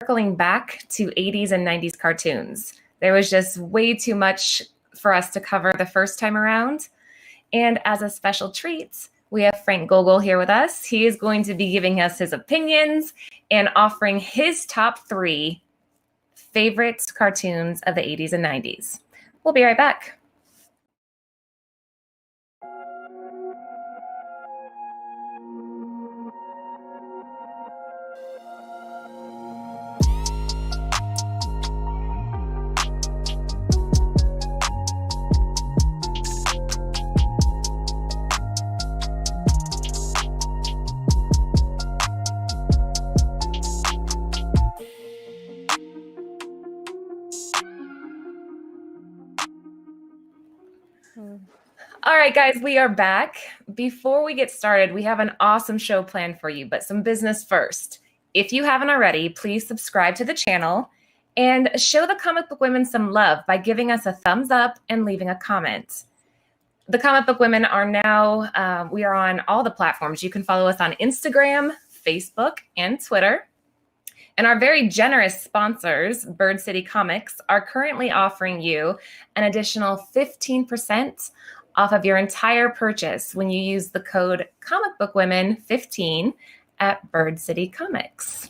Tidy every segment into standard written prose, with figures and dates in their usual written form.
circling back to 80s and 90s cartoons. There was just way too much for us to cover the first time around. And as a special treat, we have Frank Gogol here with us. He is going to be giving us his opinions and offering his top 3 favorite cartoons of the 80s and 90s. We'll be right back. All right, guys, we are back. Before we get started, we have an awesome show planned for you, but some business first. If you haven't already, please subscribe to the channel and show the Comic Book Women some love by giving us a thumbs up and leaving a comment. The Comic Book Women are now, we are on all the platforms. You can follow us on Instagram, Facebook, and Twitter. And our very generous sponsors, Bird City Comics, are currently offering you an additional 15% off of your entire purchase when you use the code ComicBookWomen15 at Bird City Comics.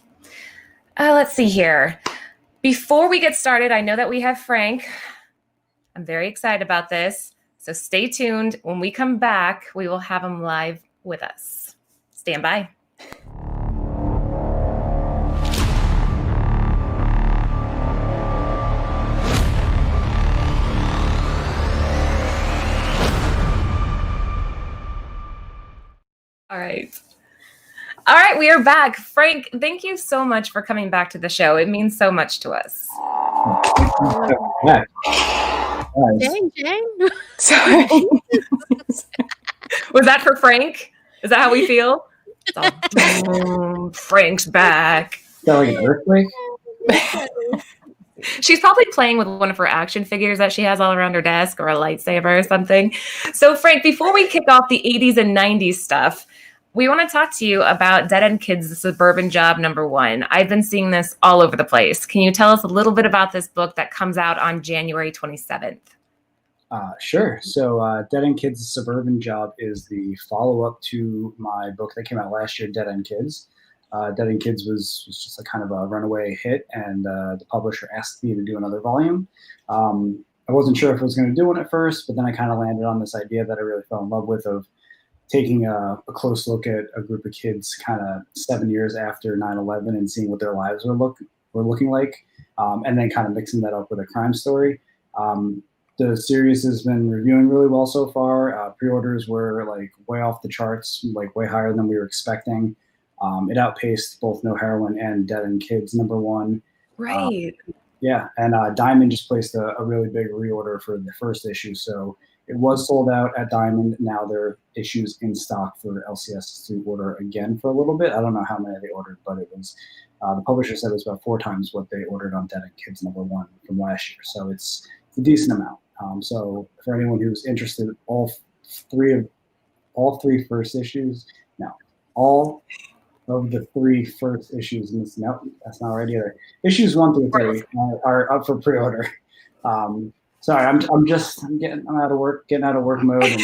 Let's see here. Before we get started, I know that we have Frank. I'm very excited about this. So stay tuned. When we come back, we will have him live with us. Stand by. All right, we are back. Frank, thank you so much for coming back to the show. It means so much to us. Jane. Sorry. Was that for Frank? Is that how we feel? Frank's back. Is that like an earthquake? She's probably playing with one of her action figures that she has all around her desk, or a lightsaber or something. So, Frank, before we kick off the 80s and 90s stuff, we want to talk to you about Dead End Kids, The Suburban Job #1. I've been seeing this all over the place. Can you tell us a little bit about this book that comes out on January 27th? Sure. So Dead End Kids, The Suburban Job is the follow-up to my book that came out last year, Dead End Kids. Dead End Kids was just a kind of a runaway hit, and the publisher asked me to do another volume. I wasn't sure if I was going to do one at first, but then I kind of landed on this idea that I really fell in love with, of taking a close look at a group of kids kind of 7 years after 9/11 and seeing what their lives were looking like, and then kind of mixing that up with a crime story. The series has been reviewing really well so far. Pre-orders were like way off the charts, like way higher than we were expecting. It outpaced both No Heroin and Dead End Kids #1. Right. Yeah, and Diamond just placed a really big reorder for the first issue, so it was sold out at Diamond. Now there are issues in stock for LCS to order again for a little bit. I don't know how many they ordered, but it was the publisher said it was about 4 times what they ordered on Dead End Kids #1 from last year, so it's a decent amount. So for anyone who's interested, all of the 3 first issues in this. No, that's not right either. Issues 1 through 3 are up for pre-order. Sorry, I'm getting out of work mode.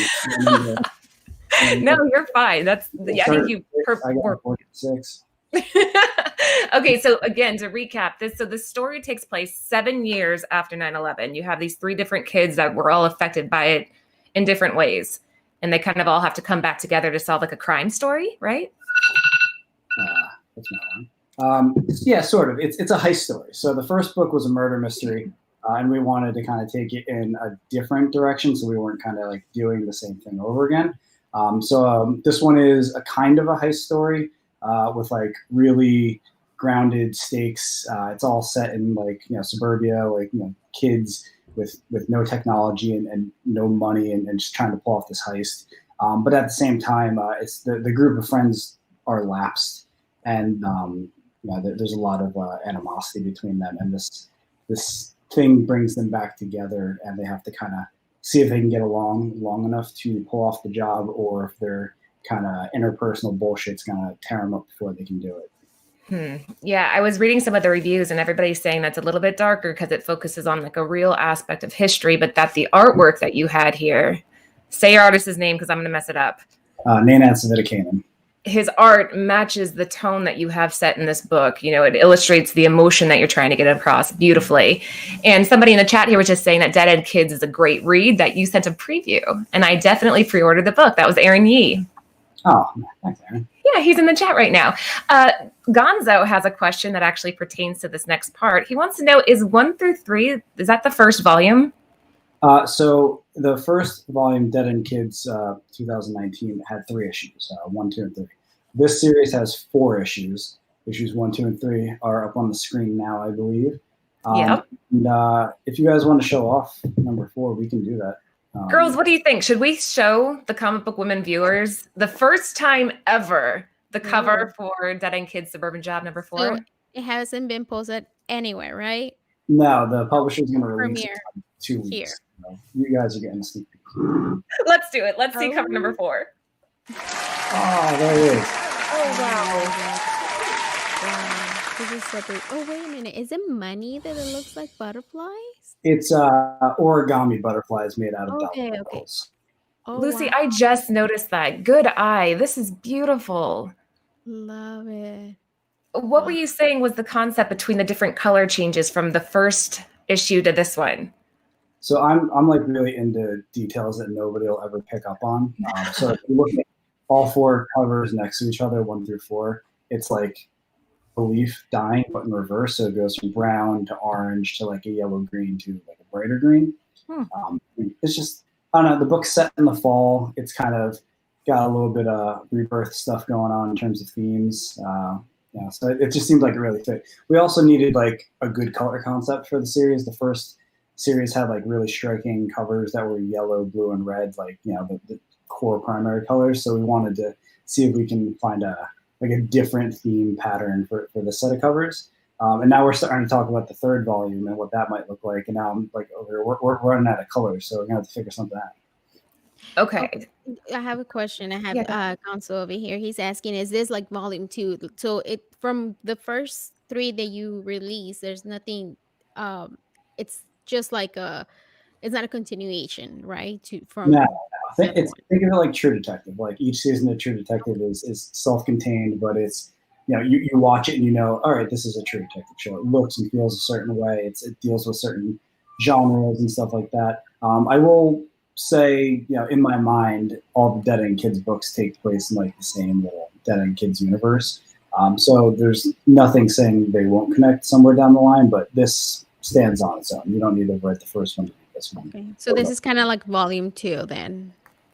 No, you're fine. I think you. I got 46. Okay, so again, to recap this, so the story takes place 7 years after 9/11. You have these 3 different kids that were all affected by it in different ways, and they kind of all have to come back together to solve like a crime story, right? That's not wrong. Yeah, sort of. It's a heist story. So the first book was a murder mystery, and we wanted to kind of take it in a different direction, so we weren't kind of like doing the same thing over again. So this one is a kind of a heist story with like really grounded stakes. It's all set in like suburbia, like kids with no technology and no money and just trying to pull off this heist. But at the same time, it's the group of friends are lapsed, and there's a lot of animosity between them, and this thing brings them back together, and they have to kind of see if they can get along long enough to pull off the job, or if their kind of interpersonal bullshit's gonna tear them up before they can do it. Yeah, I was reading some of the reviews and everybody's saying that's a little bit darker because it focuses on like a real aspect of history, but that the artwork that you had here, say your artist's name because I'm going to mess it up. Nanan Savitikainen. His art matches the tone that you have set in this book. You know, it illustrates the emotion that you're trying to get across beautifully. And somebody in the chat here was just saying that Dead End Kids is a great read, that you sent a preview. And I definitely pre-ordered the book. That was Aaron Yee. Oh, thanks, Aaron. Yeah, he's in the chat right now. Gonzo has a question that actually pertains to this next part. He wants to know, is 1 through 3, is that the first volume? So the first volume, Dead End Kids 2019, had 3 issues, 1, 2, and 3. This series has 4 issues. Issues 1, 2, and 3 are up on the screen now, I believe. Yep. And if you guys want to show off number 4, we can do that. Girls, what do you think? Should we show the Comic Book Women viewers the first time ever the cover for Dead End Kids Suburban Job number 4? So it hasn't been posted anywhere, right? No, the publisher's going to release it in 2 weeks. Here. So you guys are getting a sneak peek. Let's do it. Let's see cover number 4. Oh, there it is. Oh, wow. This is separate. Oh, wait a minute. Is it money that it looks like butterflies? It's origami butterflies made out of Okay. dolls. Oh, Lucy, wow. I just noticed that. Good eye. This is beautiful. Love it. What were you saying was the concept between the different color changes from the first issue to this one? So I'm like really into details that nobody will ever pick up on. So if you look at all 4 covers next to each other, 1 through 4, it's like a leaf dying, but in reverse. So it goes from brown to orange to like a yellow green to like a brighter green. It's just, I don't know, the book's set in the fall. It's kind of got a little bit of rebirth stuff going on in terms of themes. Yeah, so it just seemed like it really fit. We also needed like a good color concept for the series. The first series had like really striking covers that were yellow, blue, and red, like, you know, the core primary colors. So we wanted to see if we can find a different theme pattern for the set of covers. And now we're starting to talk about the 3rd volume and what that might look like. And now I'm like, we're running out of colors, so we're gonna have to figure something out. Okay. I have a question. I have Council over here. He's asking, is this like volume 2? So it from the first 3 that you released, there's nothing. It's just like it's not a continuation, right? No. Think of it like True Detective. Like each season of True Detective is self-contained, but it's, you know, you watch it and you know, all right, this is a True Detective show. It looks and feels a certain way. It deals with certain genres and stuff like that. I will say, you know, in my mind, all the Dead End Kids books take place in like the same little Dead End Kids universe. So there's nothing saying they won't connect somewhere down the line, but this stands on its own. You don't need to write the first one to read this one. Okay. So this is kind of like volume 2 then.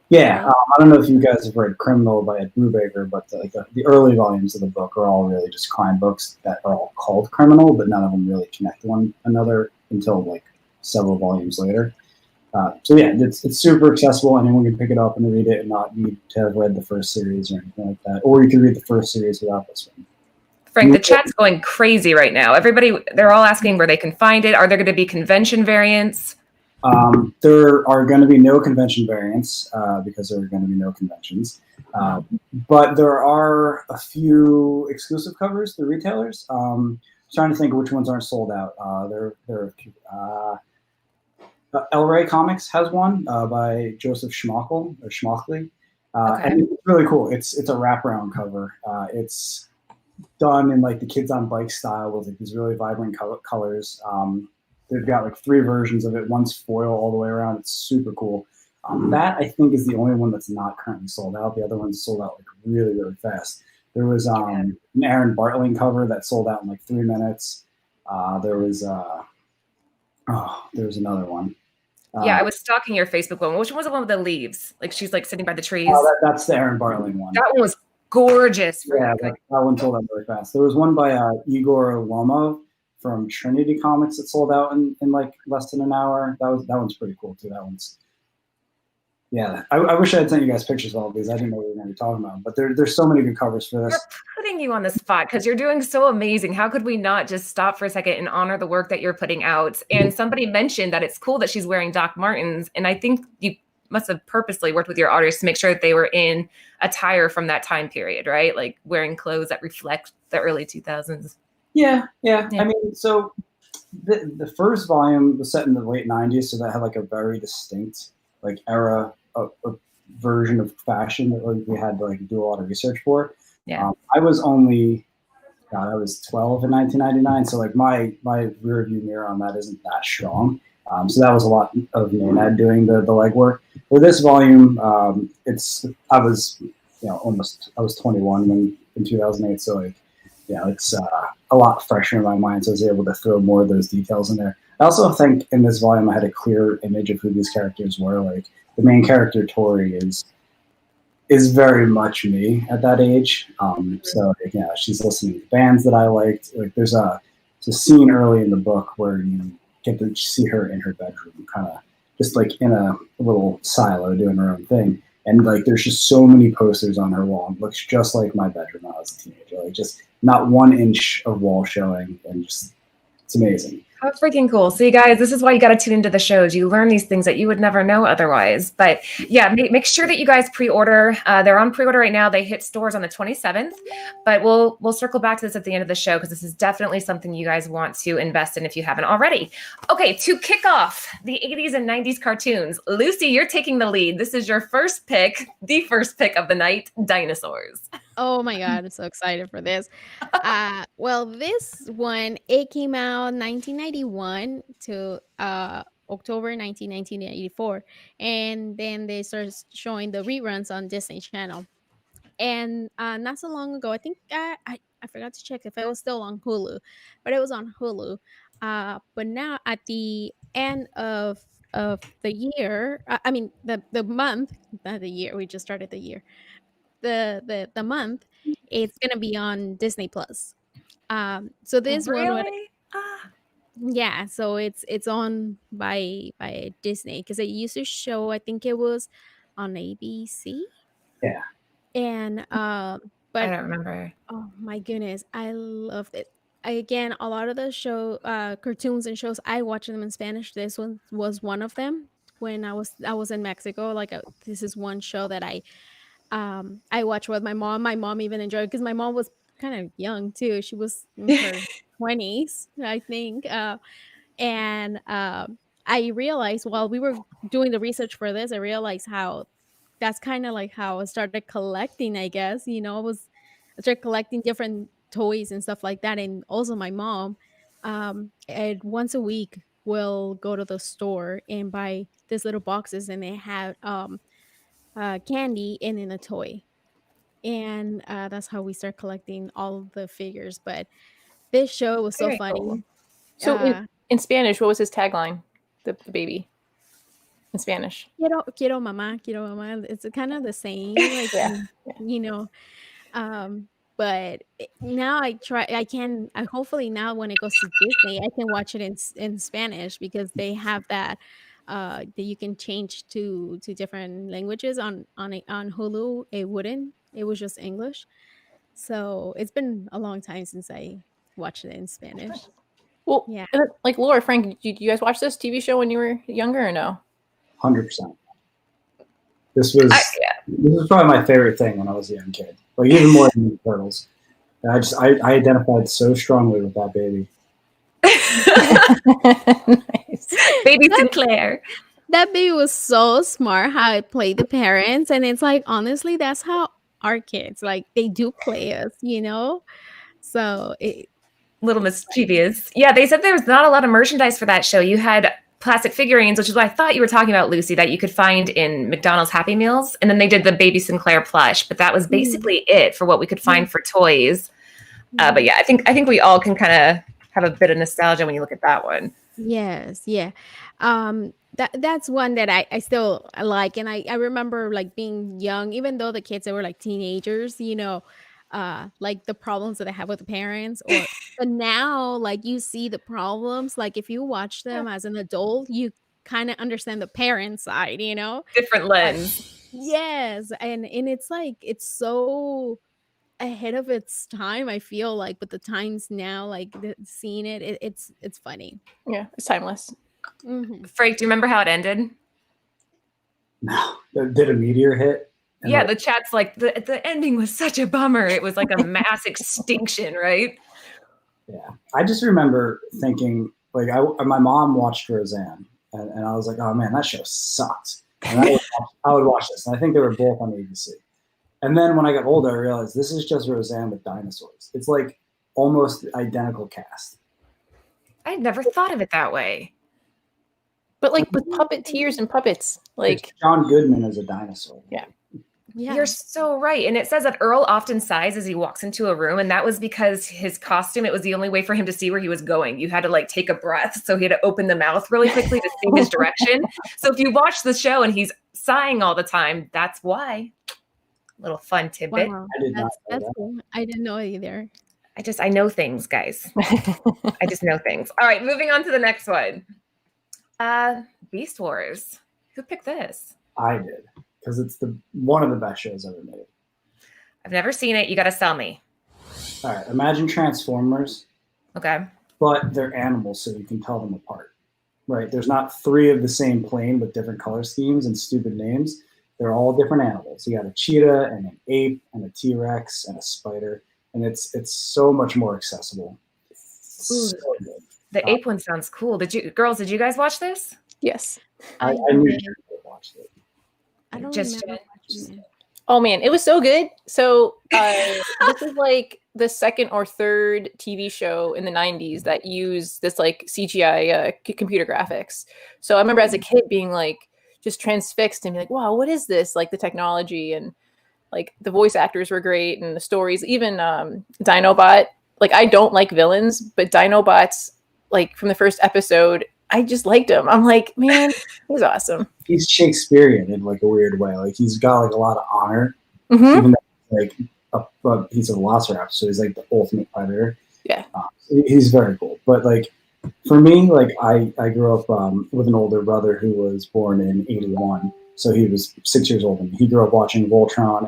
Yeah, I don't know if you guys have read Criminal by Ed Brubaker, but the early volumes of the book are all really just crime books that are all called Criminal, but none of them really connect one another until like several volumes later. So yeah, it's super accessible. Anyone can pick it up and read it and not need to have read the first series or anything like that. Or you can read the first series without this one. Frank, the chat's going crazy right now. Everybody, they're all asking where they can find it. Are there going to be convention variants? There are going to be no convention variants because there are going to be no conventions. But there are a few exclusive covers through retailers. Trying to think of which ones aren't sold out. El Rey Comics has one by Joseph Schmockley. And it's really cool. It's a wraparound cover. It's done in like the Kids on Bike style with like these really vibrant colors. They've got like 3 versions of it. One's foil all the way around. It's super cool. That I think is the only one that's not currently sold out. The other one's sold out like really, really fast. There was an Aaron Bartling cover that sold out in like 3 minutes. There was another one. Yeah, I was stalking your Facebook one. Which one was the one with the leaves? Like she's like sitting by the trees. That's the Aaron Bartling one. That one was gorgeous. Yeah, that one sold out really fast. There was one by Igor Lomov from Trinity Comics that sold out in like less than an hour. That one's pretty cool too. That one's, yeah. I wish I had sent you guys pictures of all of these. I didn't know what we were going to be talking about, but there's so many good covers for this. We're putting you on the spot because you're doing so amazing. How could we not just stop for a second and honor the work that you're putting out? And somebody mentioned that it's cool that she's wearing Doc Martens, and I think must have purposely worked with your artists to make sure that they were in attire from that time period, right? Like wearing clothes that reflect the early 2000s. Yeah. I mean, so the first volume was set in the late 90s, so that had like a very distinct like era of version of fashion that we had to like do a lot of research for. Yeah. I was only, God, I was 12 in 1999, so like my rear view mirror on that isn't that strong. So that was a lot of me and Ed doing the legwork. For this volume, I was 21 in 2008, so like, it's a lot fresher in my mind, so I was able to throw more of those details in there. I also think in this volume I had a clear image of who these characters were. Like the main character Tori is very much me at that age. So yeah, she's listening to bands that I liked. Like there's a scene early in the book where you get to see her in her bedroom, kind of just like in a little silo doing her own thing. And like there's just so many posters on her wall. It looks just like my bedroom when I was a teenager. Like just not 1 inch of wall showing, and just it's amazing. How freaking cool. See, guys, this is why you got to tune into the shows. You learn these things that you would never know otherwise. But yeah, make sure that you guys pre-order. They're on pre-order right now. They hit stores on the 27th. But we'll circle back to this at the end of the show because this is definitely something you guys want to invest in if you haven't already. Okay, to kick off the 80s and 90s cartoons, Lucy, you're taking the lead. This is your first pick, the first pick of the night, Dinosaurs. Oh my God, I'm so excited for this. Well, this one, it came out 1991 to October 1984. And then they started showing the reruns on Disney Channel. And not so long ago, I think I forgot to check if it was still on Hulu, but it was on Hulu. But now at the end of the year, I mean the month, not the year, we just started the year. The month, it's gonna be on Disney Plus. So this one would, Really? yeah, so it's on by Disney because it used to show, I think it was on ABC. Yeah. And I but don't remember. oh my goodness, I loved it. Again, a lot of the cartoons and shows, I watch them in Spanish. This one was one of them. When I was in Mexico, like this is one show that I watched with my mom. My mom even enjoyed it because my mom was kind of young too. She was in her 20s, I think. And I realized while we were doing the research for this, I realized how that's kind of like how I started collecting, I guess. I started collecting different toys and stuff like that. And also my mom, and once a week, will go to the store and buy these little boxes, and they have candy and then a toy. And that's how we start collecting all of the figures. But this show was so Very funny. cool. So in Spanish, what was his tagline? The baby in Spanish. Quiero mamá, quiero mamá. It's kind of the same, like Yeah. you know. But now I hopefully now when it goes to Disney, I can watch it in Spanish because they have that that you can change to different languages on Hulu. It wouldn't. It was just English. So it's been a long time since I watched it in Spanish. Well, Yeah. like Laura, Frank, did you guys watch this TV show when you were younger or no? 100%. This was probably my favorite thing when I was a young kid. Like even more than the Turtles. I identified so strongly with that baby. Nice. Baby Sinclair. That baby was so smart how it played the parents. And it's like, honestly, that's how our kids, like, they do play us, So Little mischievous. Yeah, they said there was not a lot of merchandise for that show. You had plastic figurines, which is what I thought you were talking about, Lucy, that you could find in McDonald's Happy Meals. And then they did the Baby Sinclair plush, but that was basically it for what we could find for toys. But yeah, I think we all can kind of have a bit of nostalgia when you look at that one. Yes, yeah. That's one that I still like, and I remember like being young, even though the kids they were like teenagers, like the problems that they have with the parents, but now like you see the problems. Like if you watch them as an adult, you kind of understand the parent side, Different lens. Yes, and it's like it's so ahead of its time. I feel like, but the times now, like seeing it's funny. Yeah, it's timeless. Mm-hmm. Frank, do you remember how it ended? No. Did a meteor hit? And Yeah, the chat's like, the ending was such a bummer. It was like a mass extinction, right? Yeah. I just remember thinking, like, my mom watched Roseanne, and I was like, oh man, that show sucks. And I would watch this, and I think they were both on ABC. And then when I got older, I realized this is just Roseanne with dinosaurs. It's like almost identical cast. I'd never thought of it that way. But like with puppeteers and puppets, like it's John Goodman as a dinosaur. Yeah. Yeah. You're so right. And it says that Earl often sighs as he walks into a room. And that was because his costume, it was the only way for him to see where he was going. You had to like take a breath. So he had to open the mouth really quickly to see his direction. So if you watch the show and he's sighing all the time, that's why. Little fun tidbit. Wow. I did not know That's that. cool. I didn't know either. I know things, guys. I just know things. All right, moving on to the next one. Beast Wars. Who picked this? I did, because it's one of the best shows ever made. I've never seen it. You got to sell me. All right, imagine Transformers, Okay. but they're animals, so you can tell them apart. Right? There's not 3 of the same plane with different color schemes and stupid names. They're all different animals. You got a cheetah and an ape and a T-Rex and a spider, and it's so much more accessible. Ooh, So good. the ape one sounds cool. Did you guys watch this? yes. I knew you watched it. I don't Just remember watching it. Oh man, it was so good. So this is like the second or third TV show in the 90s that used this like CGI computer graphics. So I remember as a kid being like just transfixed and be like, wow, what is this? Like the technology, and like the voice actors were great, and the stories, even Dinobot. Like I don't like villains, but Dinobot's like from the first episode, I just liked him. I'm like, man, he's awesome. He's Shakespearean in like a weird way. Like he's got like a lot of honor, Mm-hmm. even though he's like he's a velociraptor, so he's like the ultimate predator. Yeah. He's very cool. But like for me, like I grew up with an older brother who was born in '81, so he was 6 years old, and he grew up watching Voltron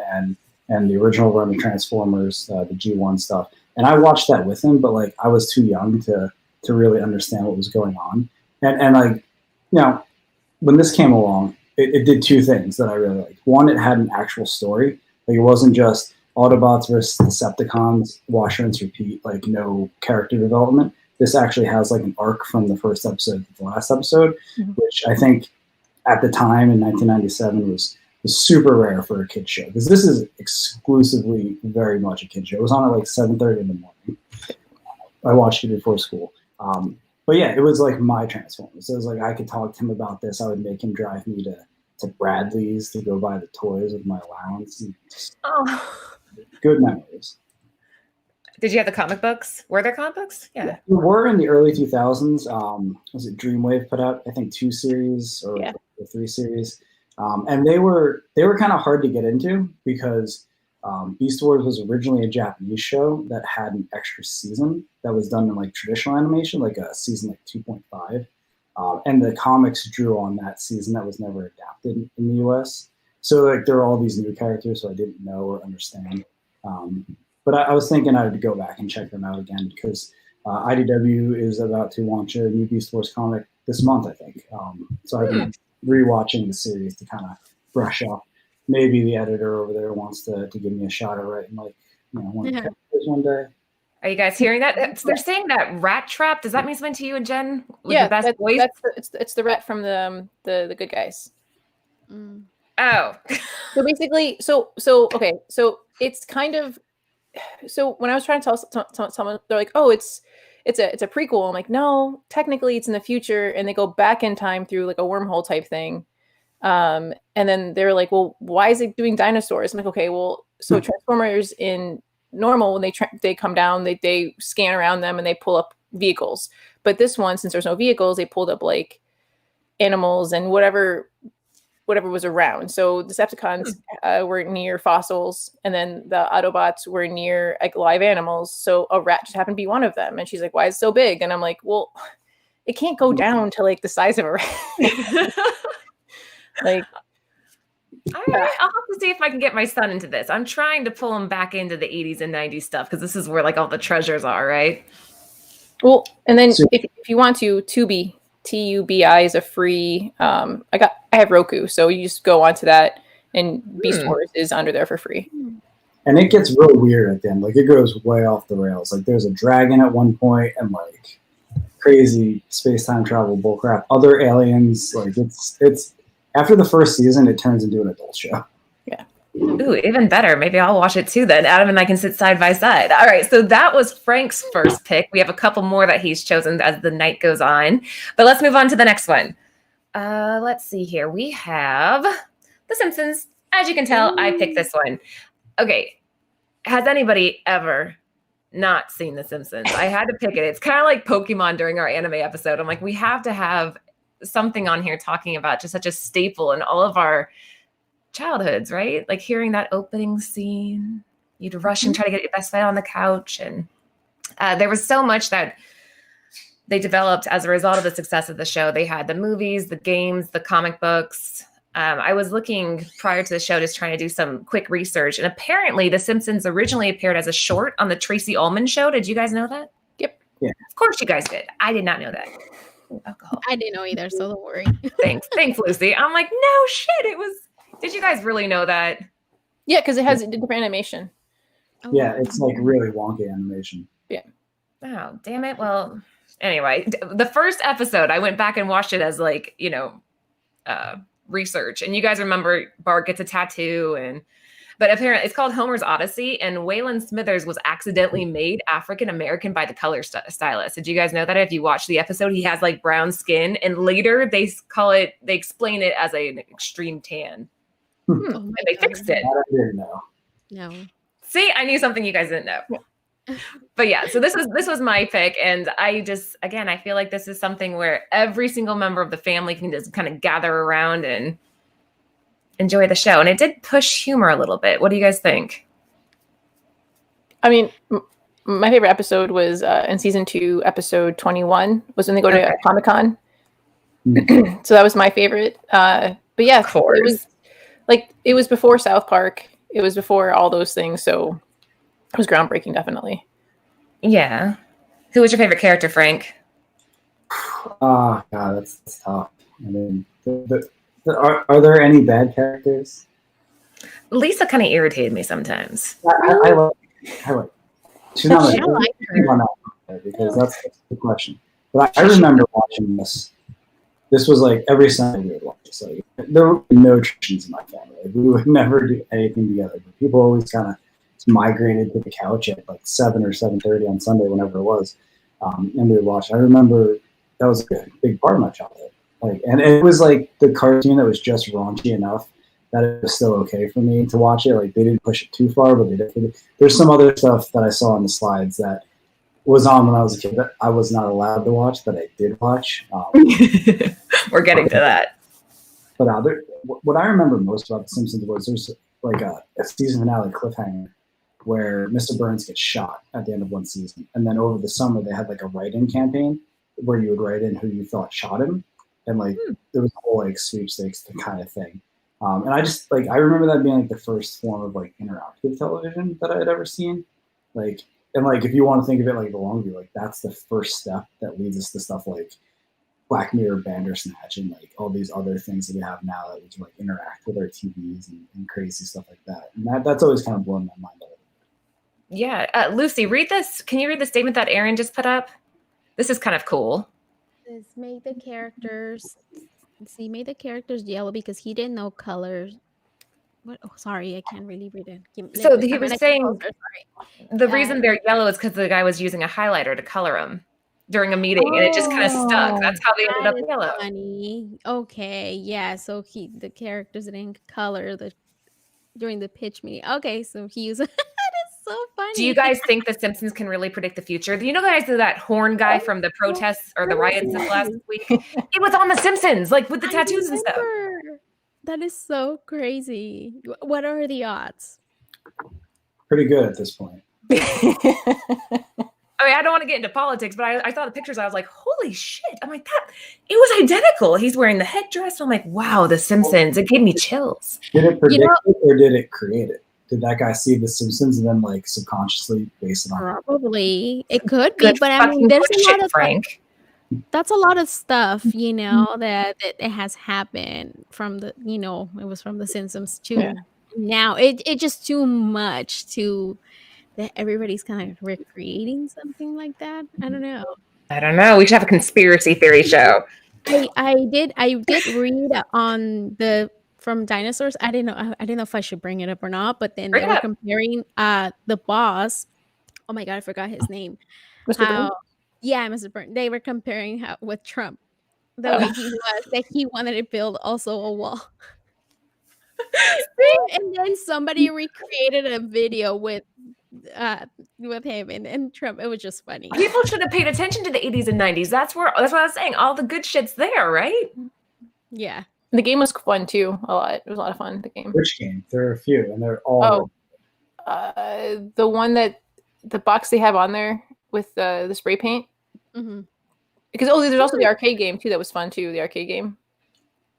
and the original run of Transformers, the G1 stuff. And I watched that with him, but like I was too young to really understand what was going on. And like, you know, when this came along, it did 2 things that I really liked. One, it had an actual story. Like it wasn't just Autobots versus Decepticons, wash, rinse, repeat, like no character development. This actually has like an arc from the first episode to the last episode, which I think at the time in 1997 was super rare for a kid show, because this is exclusively very much a kid show. It was on at like 7:30 in the morning. I watched it before school. But yeah, it was like my Transformers. It was like I could talk to him about this. I would make him drive me to Bradley's to go buy the toys with my allowance. Oh. Good memories. Did you have the comic books? Were there comic books? Yeah. We were in the early 2000s. Was it Dreamwave put out, I think, 2 series or 3 series. And they were kind of hard to get into because Beast Wars was originally a Japanese show that had an extra season that was done in like traditional animation, like a season like 2.5. And the comics drew on that season that was never adapted in the US. So like there were all these new characters, so I didn't know or understand. But I was thinking I would go back and check them out again because IDW is about to launch a new Beast Wars comic this month, I think. So I've been rewatching the series to kind of brush up. Maybe the editor over there wants to give me a shot at writing like one of the characters one day. Are you guys hearing that? They're saying that Rat Trap. Does that mean something to you and Jen? With Yeah, the best voice? It's the Rat from the Good Guys. Mm. Oh. So basically, so it's kind of, so when I was trying to tell someone, they're like, oh, it's a prequel. I'm like, no, technically it's in the future, and they go back in time through like a wormhole type thing. And then they're like, well, why is it doing dinosaurs? I'm like, okay, well, so Transformers in normal, when they come down, they scan around them and they pull up vehicles. But this one, since there's no vehicles, they pulled up like animals and whatever was around. So the Decepticons were near fossils, and then the Autobots were near like live animals. So a rat just happened to be one of them. And she's like, why is it so big? And I'm like, well, it can't go down to like the size of a rat. Like, all right, I'll have to see if I can get my son into this. I'm trying to pull him back into the 80s and 90s stuff because this is where like all the treasures are, right? Well, and then if you want to, Tubi TUBI is a free. I have Roku, so you just go onto that, and Beast Wars is under there for free. And it gets real weird at the end. Like, it goes way off the rails. Like, there's a dragon at one point, and like crazy space-time travel bullcrap. Other aliens. Like, it's after the first season, it turns into an adult show. Yeah. Ooh, even better. Maybe I'll watch it too then. Adam and I can sit side by side. All right, so that was Frank's first pick. We have a couple more that he's chosen as the night goes on. But let's move on to the next one. Let's see here. We have The Simpsons. As you can tell, I picked this one. Okay, has anybody ever not seen The Simpsons? I had to pick it. It's kind of like Pokemon during our anime episode. I'm like, we have to have something on here talking about just such a staple in all of our childhoods, right? Like hearing that opening scene, you'd rush and try to get your best friend on the couch. And there was so much that they developed as a result of the success of the show. They had the movies, the games, the comic books. I was looking prior to the show, just trying to do some quick research. And apparently The Simpsons originally appeared as a short on the Tracy Ullman show. Did you guys know that? Yep. Yeah. Of course you guys did. I did not know that. Ooh, alcohol. I didn't know either, so don't worry. Thanks, Lucy. I'm like, no shit. It was. Did you guys really know that? Yeah, because it has a different animation. Oh, Yeah, it's like really wonky animation. Yeah. Oh, damn it. Well, anyway, the first episode, I went back and watched it as like, research. And you guys remember Bart gets a tattoo, but apparently it's called Homer's Odyssey, and Waylon Smithers was accidentally made African-American by the color stylist. Did you guys know that? If you watch the episode, he has like brown skin, and later they explain it as an extreme tan. And they fixed it. That I didn't know. No. See, I knew something you guys didn't know. Yeah. But yeah, so this was my pick, and I feel like this is something where every single member of the family can just kind of gather around and enjoy the show. And it did push humor a little bit. What do you guys think? I mean, my favorite episode was in season 2, episode 21, was when they go to Comic-Con. So that was my favorite. But yeah, of course. It was before South Park. It was before all those things. So it was groundbreaking, definitely. Yeah. Who was your favorite character, Frank? Oh, God, that's tough. I mean, are there any bad characters? Lisa kind of irritated me sometimes. I like. She's not I like her. Because that's the question. But I remember watching this. This was like every Sunday we would watch this. Like, there were no traditions in my family. Like, we would never do anything together. But people always kind of migrated to the couch at like 7 or 7:30 on Sunday, whenever it was, and we would watch. I remember that was a big part of my childhood. Like, and it was like the cartoon that was just raunchy enough that it was still okay for me to watch it. Like, they didn't push it too far, but they definitely. There's some other stuff that I saw on the slides that was on when I was a kid that I was not allowed to watch that I did watch. We're getting to that. But what I remember most about The Simpsons was there's like a season finale cliffhanger where Mr. Burns gets shot at the end of one season. And then over the summer, they had like a write-in campaign where you would write in who you thought shot him. And like, there was a whole like sweepstakes kind of thing. And I just like, I remember that being like the first form of like interactive television that I had ever seen. Like, and like, if you want to think of it like the long view, like that's the first step that leads us to stuff like Black Mirror, Bandersnatch, and like all these other things that we have now that we can like interact with our TVs and crazy stuff like that. And that's always kind of blown my mind a little bit. Yeah. Lucy, read this. Can you read the statement that Aaron just put up? This is kind of cool. This made the characters. See, made the characters yellow because he didn't know colors. What? Oh, sorry, I can't really read it. So he was saying the reason they're yellow is because the guy was using a highlighter to color them during a meeting, and it just kind of stuck. That's how they ended up yellow. Funny. Okay, yeah. So the characters didn't color during the pitch meeting. Okay, so he used. That is so funny. Do you guys think The Simpsons can really predict the future? Do you know guys that horn guy from the protests or the riots this last week? It was on The Simpsons, like with the tattoos and stuff. That is so crazy. What are the odds? Pretty good at this point. I mean, I don't want to get into politics, but I saw the pictures. I was like, holy shit. I'm like, it was identical. He's wearing the headdress. I'm like, wow, The Simpsons. It gave me chills. Did it predict it or did it create it? Did that guy see The Simpsons and then like subconsciously base it on Probably. It could be, but I mean, there's a lot of Frank. That's a lot of stuff, that it has happened from the, it was from the Simpsons to Yeah. now. It just too much to that everybody's kind of recreating something like that. I don't know. I don't know. We should have a conspiracy theory show. I did read on the from Dinosaurs. I didn't know if I should bring it up or not, but then Bring they it were up. comparing the boss. Oh my god, I forgot his name. Mr. Burns? Yeah, Mr. Burns. They were comparing how with Trump. The way he was, that he wanted to build also a wall. And then somebody recreated a video with him and Trump. It was just funny. People should have paid attention to the 80s and 90s. That's what I was saying. All the good shit's there, right? Yeah. The game was fun too. A lot. It was a lot of fun. The game. Which game? There are a few, and they're all. The one that the box they have on there with the spray paint. Mm-hmm. Because there's also the arcade game too. That was fun too. The arcade game.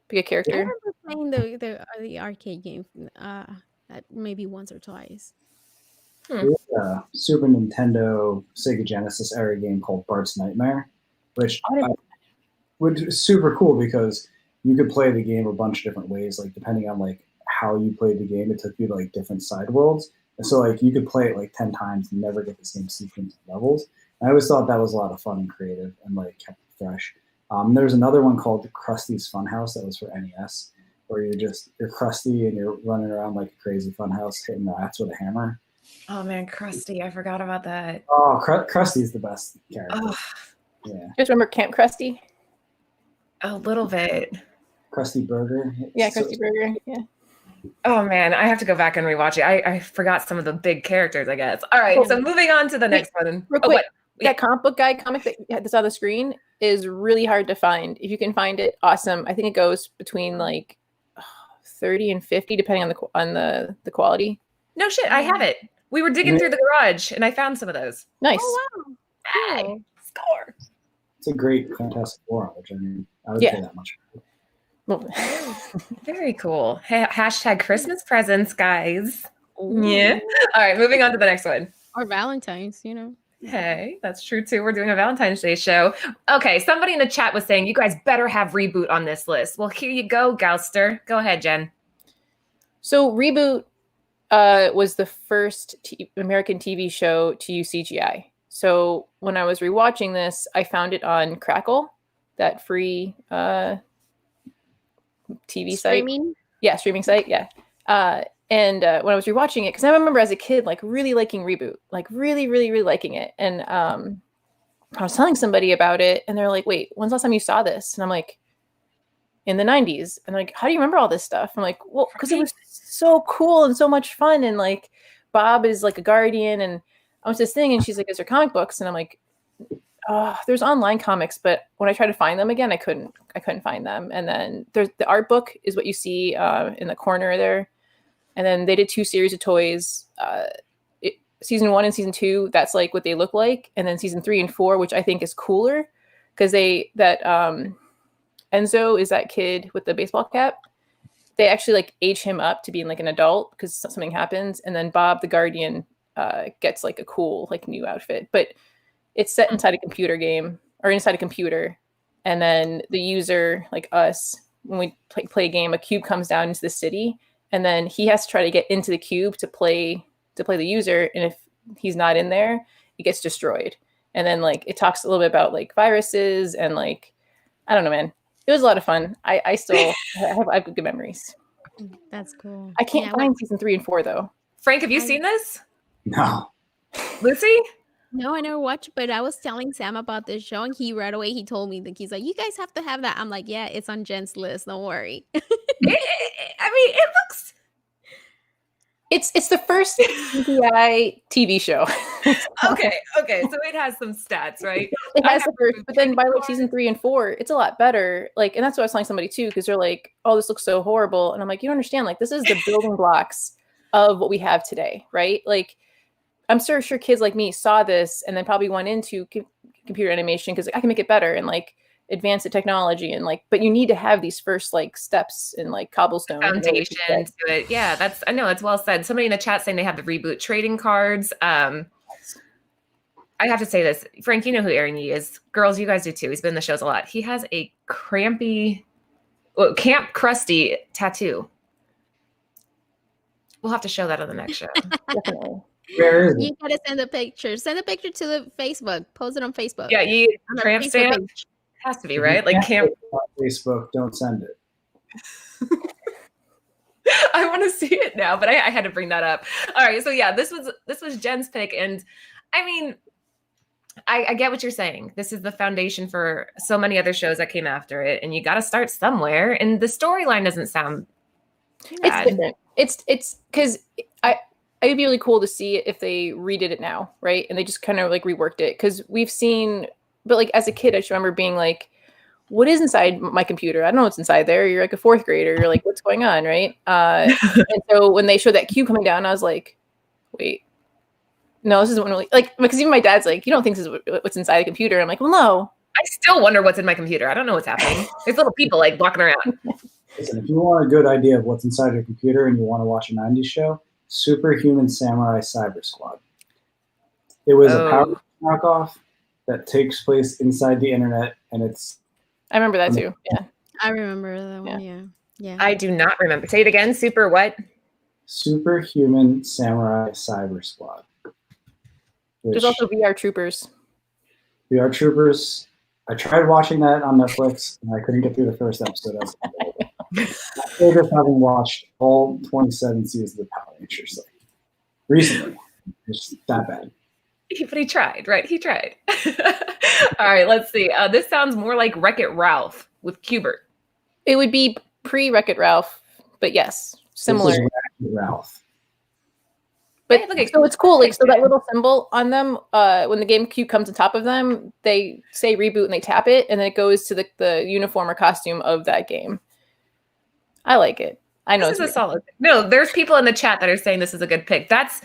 Pick a character. I remember playing the arcade game maybe once or twice. There's a Super Nintendo, Sega Genesis era game called Bart's Nightmare, which was super cool because you could play the game a bunch of different ways, like depending on like how you played the game. It took you to like different side worlds, and so like you could play it like 10 times and never get the same sequence of levels. And I always thought that was a lot of fun and creative and like kept it fresh. There's another one called Krusty's Funhouse that was for NES, where you're Krusty and you're running around like a crazy funhouse hitting rats with a hammer. Oh man, Krusty, I forgot about that. Oh, Krusty's the best character. Oh. Yeah. You guys remember Camp Krusty? A little bit. Krusty Burger. Yeah, Krusty Burger. Yeah. Oh man, I have to go back and rewatch it. I forgot some of the big characters, I guess. All right, so moving on to the next one. Real quick, that comic book guy comic that's on the screen is really hard to find. If you can find it, awesome. I think it goes between like 30 and 50, depending on the quality. No shit, I have it. We were digging through the garage and I found some of those. Nice. Oh wow. Hey, Cool. score. It's a great Fantastic Four, which I mean, I would pay that much. Very cool. Hashtag Christmas presents, guys. Yeah. All right, moving on to the next one. Or Valentine's, Hey, that's true too. We're doing a Valentine's Day show. Okay, somebody in the chat was saying you guys better have Reboot on this list. Well, here you go, Gouster. Go ahead, Jen. So Reboot was the first American TV show to use CGI. So when I was rewatching this, I found it on Crackle, that free TV Streaming? site. Yeah, streaming site. Yeah. And when I was rewatching it, because I remember as a kid, like really liking Reboot, like really, really, really liking it. And I was telling somebody about it, and they're like, "Wait, when's the last time you saw this?" And I'm like, "In the '90s." And they're like, "How do you remember all this stuff?" I'm like, "Well, because it was so cool and so much fun." And like, Bob is like a guardian, and I was this thing, and she's like, "Is there comic books?" And I'm like, "There's online comics," but when I tried to find them again, I couldn't find them. And then there's the art book is what you see in the corner there. And then they did 2 series of toys, season 1 and season 2. That's like what they look like. And then season 3 and 4, which I think is cooler because Enzo is that kid with the baseball cap. They actually like age him up to being like an adult because something happens. And then Bob, the guardian, gets like a cool like new outfit. But it's set inside a computer game or inside a computer. And then the user, like us, when we play a game, a cube comes down into the city. And then he has to try to get into the cube to play the user. And if he's not in there, it gets destroyed. And then like it talks a little bit about like viruses and like, I don't know, man. It was a lot of fun. I still have good memories. That's cool. I can't find season 3 and 4 though. Frank, have you seen this? No. Lucy? No, I never watched, but I was telling Sam about this show, and right away he told me that he's like, "You guys have to have that." I'm like, "Yeah, it's on Jen's list. Don't worry." I mean, it looks. It's the first CGI TV show. Okay, so it has some stats, right? It has the first, but then by like season 3 and 4, it's a lot better. Like, and that's what I was telling somebody too, because they're like, "Oh, this looks so horrible," and I'm like, "You don't understand. Like, this is the building blocks of what we have today, right? Like." I'm sure kids like me saw this and then probably went into computer animation because I can make it better and like advance the technology and like, but you need to have these first like steps in like cobblestone foundation to it. Yeah, I know it's well said. Somebody in the chat saying they have the Reboot trading cards. I I have to say this. Frank, you know who Aaron Yee is. Girls, you guys do too. He's been in the shows a lot. He has a Camp Krusty tattoo. We'll have to show that on the next show. Definitely. Where is it? You gotta send a picture. Send a picture to the Facebook. Post it on Facebook. Yeah, you On our tramp Facebook stamp page. has to be, If right? you Like can't camp. put it on Facebook, don't send it. I want to see it now, but I had to bring that up. All right, so yeah, this was Jen's pick, and I mean, I get what you're saying. This is the foundation for so many other shows that came after it, and you got to start somewhere. And the storyline doesn't sound bad. It's different. It's because it'd be really cool to see if they redid it now, right? And they just kind of like reworked it, because we've seen, but like as a kid, I just remember being like, what is inside my computer? I don't know what's inside there. You're like a fourth grader. You're like, what's going on, right? And so when they showed that cube coming down, I was like, wait, no, this isn't really, like, because even my dad's like, you don't think this is what's inside the computer? I'm like, well, no. I still wonder what's in my computer. I don't know what's happening. There's little people like walking around. Listen, if you want a good idea of what's inside your computer and you want to watch a 90s show, Superhuman Samurai Cyber Squad. It was a power knockoff that takes place inside the internet, and it's... I remember that too. Yeah. I remember that one. Yeah. I do not remember. Say it again. Super what? Superhuman Samurai Cyber Squad. There's also VR Troopers. VR Troopers. I tried watching that on Netflix, and I couldn't get through the first episode. My favorite, having watched all 27 seasons of Power Rangers recently. It's that bad. But he tried, right? He tried. All right, let's see. This sounds more like Wreck-It Ralph with Qbert. It would be pre-Wreck-It Ralph, but yes, similar. This is Wreck-It Ralph. But Hey, look at- so it's cool. Like, so that little symbol on them, when the GameCube comes on top of them, they say reboot and they tap it, and then it goes to the uniform or costume of that game. I like it. I know This is a solid. No, there's people in the chat that are saying this is a good pick. That's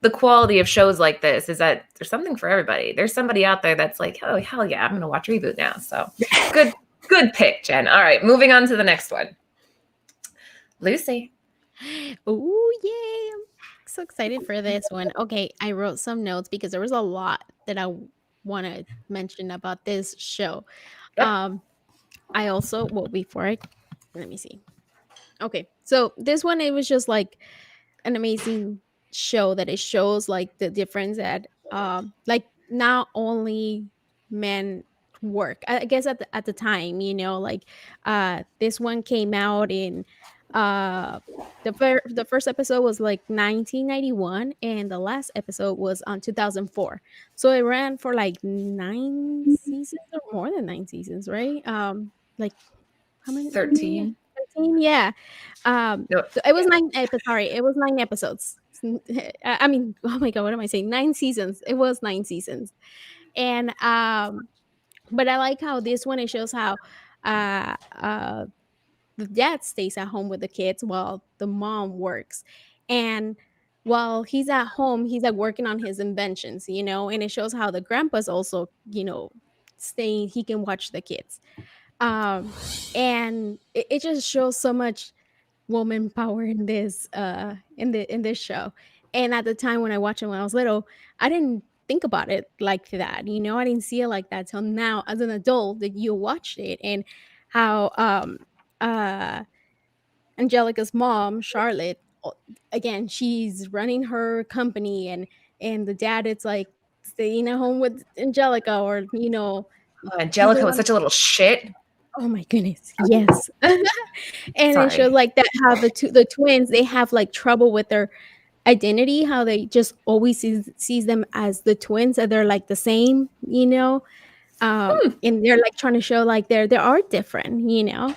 the quality of shows like this, is that there's something for everybody. There's somebody out there that's like, oh, hell yeah, I'm going to watch Reboot now. So good pick, Jen. All right, moving on to the next one. Lucy. Oh, yeah. I'm so excited for this one. Okay, I wrote some notes because there was a lot that I want to mention about this show. Yep. I also, let me see. Okay, so this one, it was just like an amazing show that it shows like the difference that like not only men work, I guess at the time, you know, like this one came out in the first episode was like 1991, and the last episode was on 2004. So it ran for like 9 seasons or more than 9 seasons, right? Like how many? 13. 13, yeah. No. So it was 9 episodes. Sorry, it was 9 episodes. I mean, oh my god, what am I saying? 9 seasons. It was 9 seasons. And but I like how this one, it shows how the dad stays at home with the kids while the mom works. And while he's at home, he's like working on his inventions, you know, and it shows how the grandpa's also, you know, staying, he can watch the kids. And it just shows so much woman power in this in this show. And at the time when I watched it when I was little, I didn't think about it like that, you know. I didn't see it like that till now as an adult that you watched it. And how Angelica's mom, Charlotte, again, she's running her company, and the dad, it's like staying at home with Angelica, or, you know, Angelica was such a little shit. oh my goodness, yes. And Sorry. it shows like that how the twins, they have like trouble with their identity, how they just always sees them as the twins, and they're like the same, you know. And they're like trying to show like they are different, you know.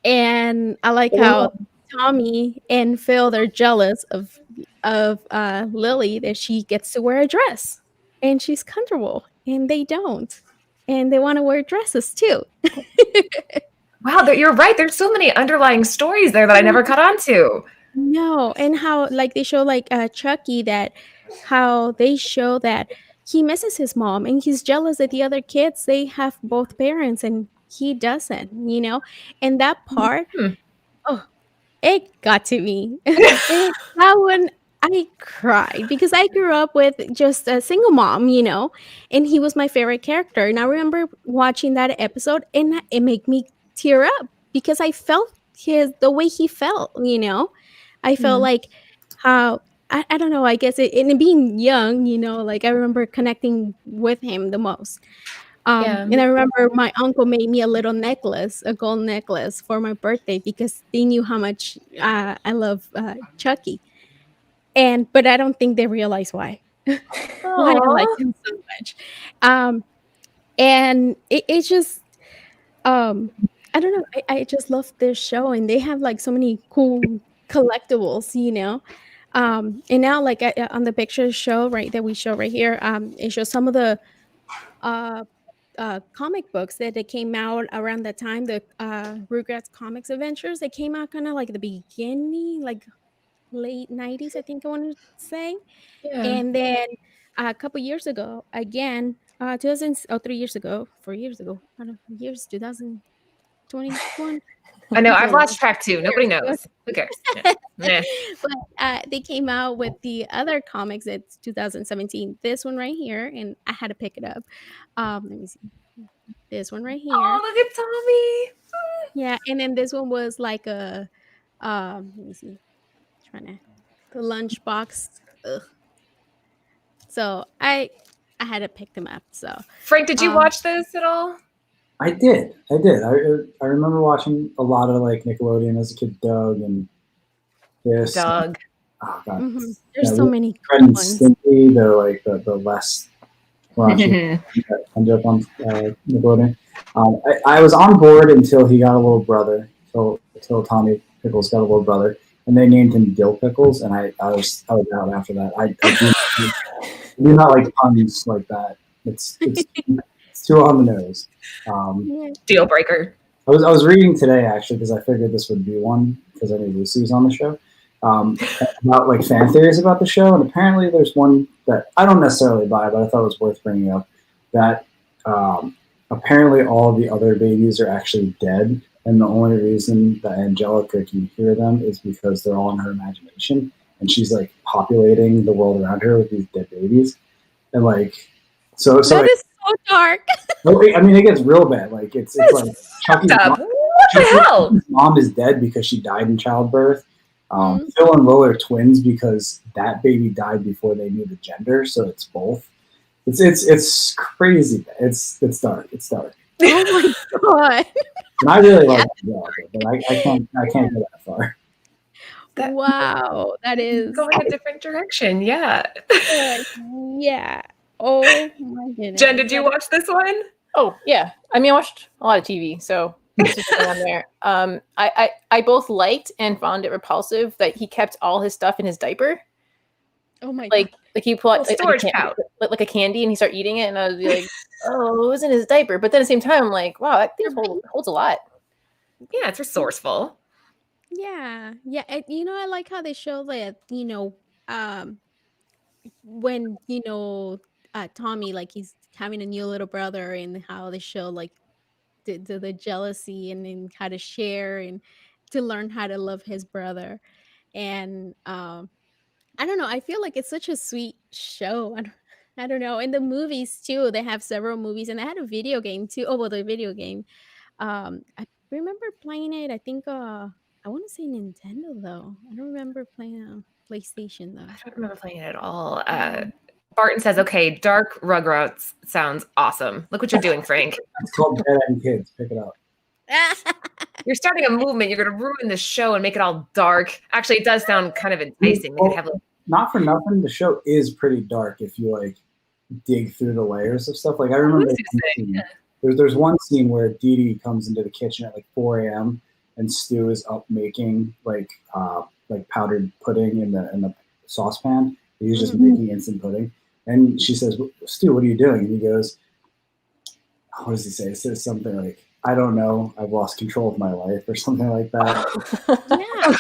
And I like how Tommy and Phil, they're jealous of Lily, that she gets to wear a dress and she's comfortable, and they don't, and they want to wear dresses too. Wow, you're right. There's so many underlying stories there that I never caught on to. No, and how like they show like Chucky, that how they show that he misses his mom and he's jealous that the other kids, they have both parents and he doesn't, you know. And that part, oh, it got to me. That one, I cried because I grew up with just a single mom, and he was my favorite character. And I remember watching that episode, and it made me tear up because I felt the way he felt. I felt like how I don't know. I guess and being young, like I remember connecting with him the most. Yeah. And I remember my uncle made me a little necklace, a gold necklace for my birthday because they knew how much I love Chucky. But I don't think they realize why why I like Aw. him so much. And it's just um I don't know. I just love this show, and they have like so many cool collectibles. And now like on the picture show right that we show right here, it shows some of the uh comic books that they came out around that time, the Rugrats comics adventures. They came out kind of like the beginning, like late 90s, I think I want to say. Yeah. And then a couple years ago, again, 2000, 3 years ago, 4 years ago, I don't know, years 2021. I know. I've So lost track too. Nobody years. knows. Who cares? Yeah. Nah. But they came out with the other comics. It's 2017. This one right here, and I had to pick it up. Let me see. This one right here. Oh, look at Tommy. Yeah, and then this one was like a let me see. Trying to the lunchbox. Ugh. So I had to pick them up. So Frank, did you watch this at all? I did. I remember watching a lot of like Nickelodeon as a kid, Doug and this. Doug. Oh god. There's so many Ren and ones. Stimpy, they're like the less ended up on Nickelodeon. I was on board until he got a little brother. Until Tommy Pickles got a little brother, and they named him Dill Pickles, and I was out after that. I do not like puns like that. It's too on the nose. Deal breaker. I was reading today actually because I figured this would be one because I knew Lucy was on the show. About like fan theories about the show, and apparently there's one that I don't necessarily buy, but I thought it was worth bringing up. That apparently all the other babies are actually dead, and the only reason that Angelica can hear them is because they're all in her imagination, and she's like populating the world around her with these dead babies, and like so That like, is so dark. I mean, it gets real bad. Like it's like Chucky's What the hell? mom is dead because she died in childbirth. Phil and Will are twins because that baby died before they knew the gender, so it's both. It's crazy. It's dark. It's dark. Oh my god! And I really like it, but I can't go that far. Wow, that is Going a different direction. Yeah. yeah. Oh my goodness. Jen, did you watch this one? Oh yeah, I mean I watched a lot of TV, so it's just on there. I both liked and found it repulsive that he kept all his stuff in his diaper. Oh my Like he pull out storage pouch, like a candy, and he start eating it, and I was like, oh, it was in his diaper. But then at the same time, I'm like, wow, that thing holds a lot. Yeah, it's resourceful. Yeah. And, I like how they show that, when, Tommy, like he's having a new little brother, and how they show like the jealousy, and then how to share and to learn how to love his brother. And I don't know, I feel like it's such a sweet show. I don't know. In the movies too, they have several movies, and I had a video game too. Oh well, the video game. I remember playing it. I think I want to say Nintendo though. I don't remember playing on PlayStation though. I don't remember playing it at all. Barton says, okay, Dark Rugrats sounds awesome. Look what you're doing, Frank. It's called Dead End Kids. Pick it up. You're starting a movement. You're going to ruin the show and make it all dark. Actually, it does sound kind of enticing. They could have not for nothing, the show is pretty dark if you like dig through the layers of stuff. Like I remember there's one scene where Dee Dee comes into the kitchen at like 4 a.m. and Stu is up making like powdered pudding in the saucepan. He's just making instant pudding. And she says, Stu, what are you doing? And he goes, what does he say? He says something like, I don't know, I've lost control of my life or something like that. Yeah.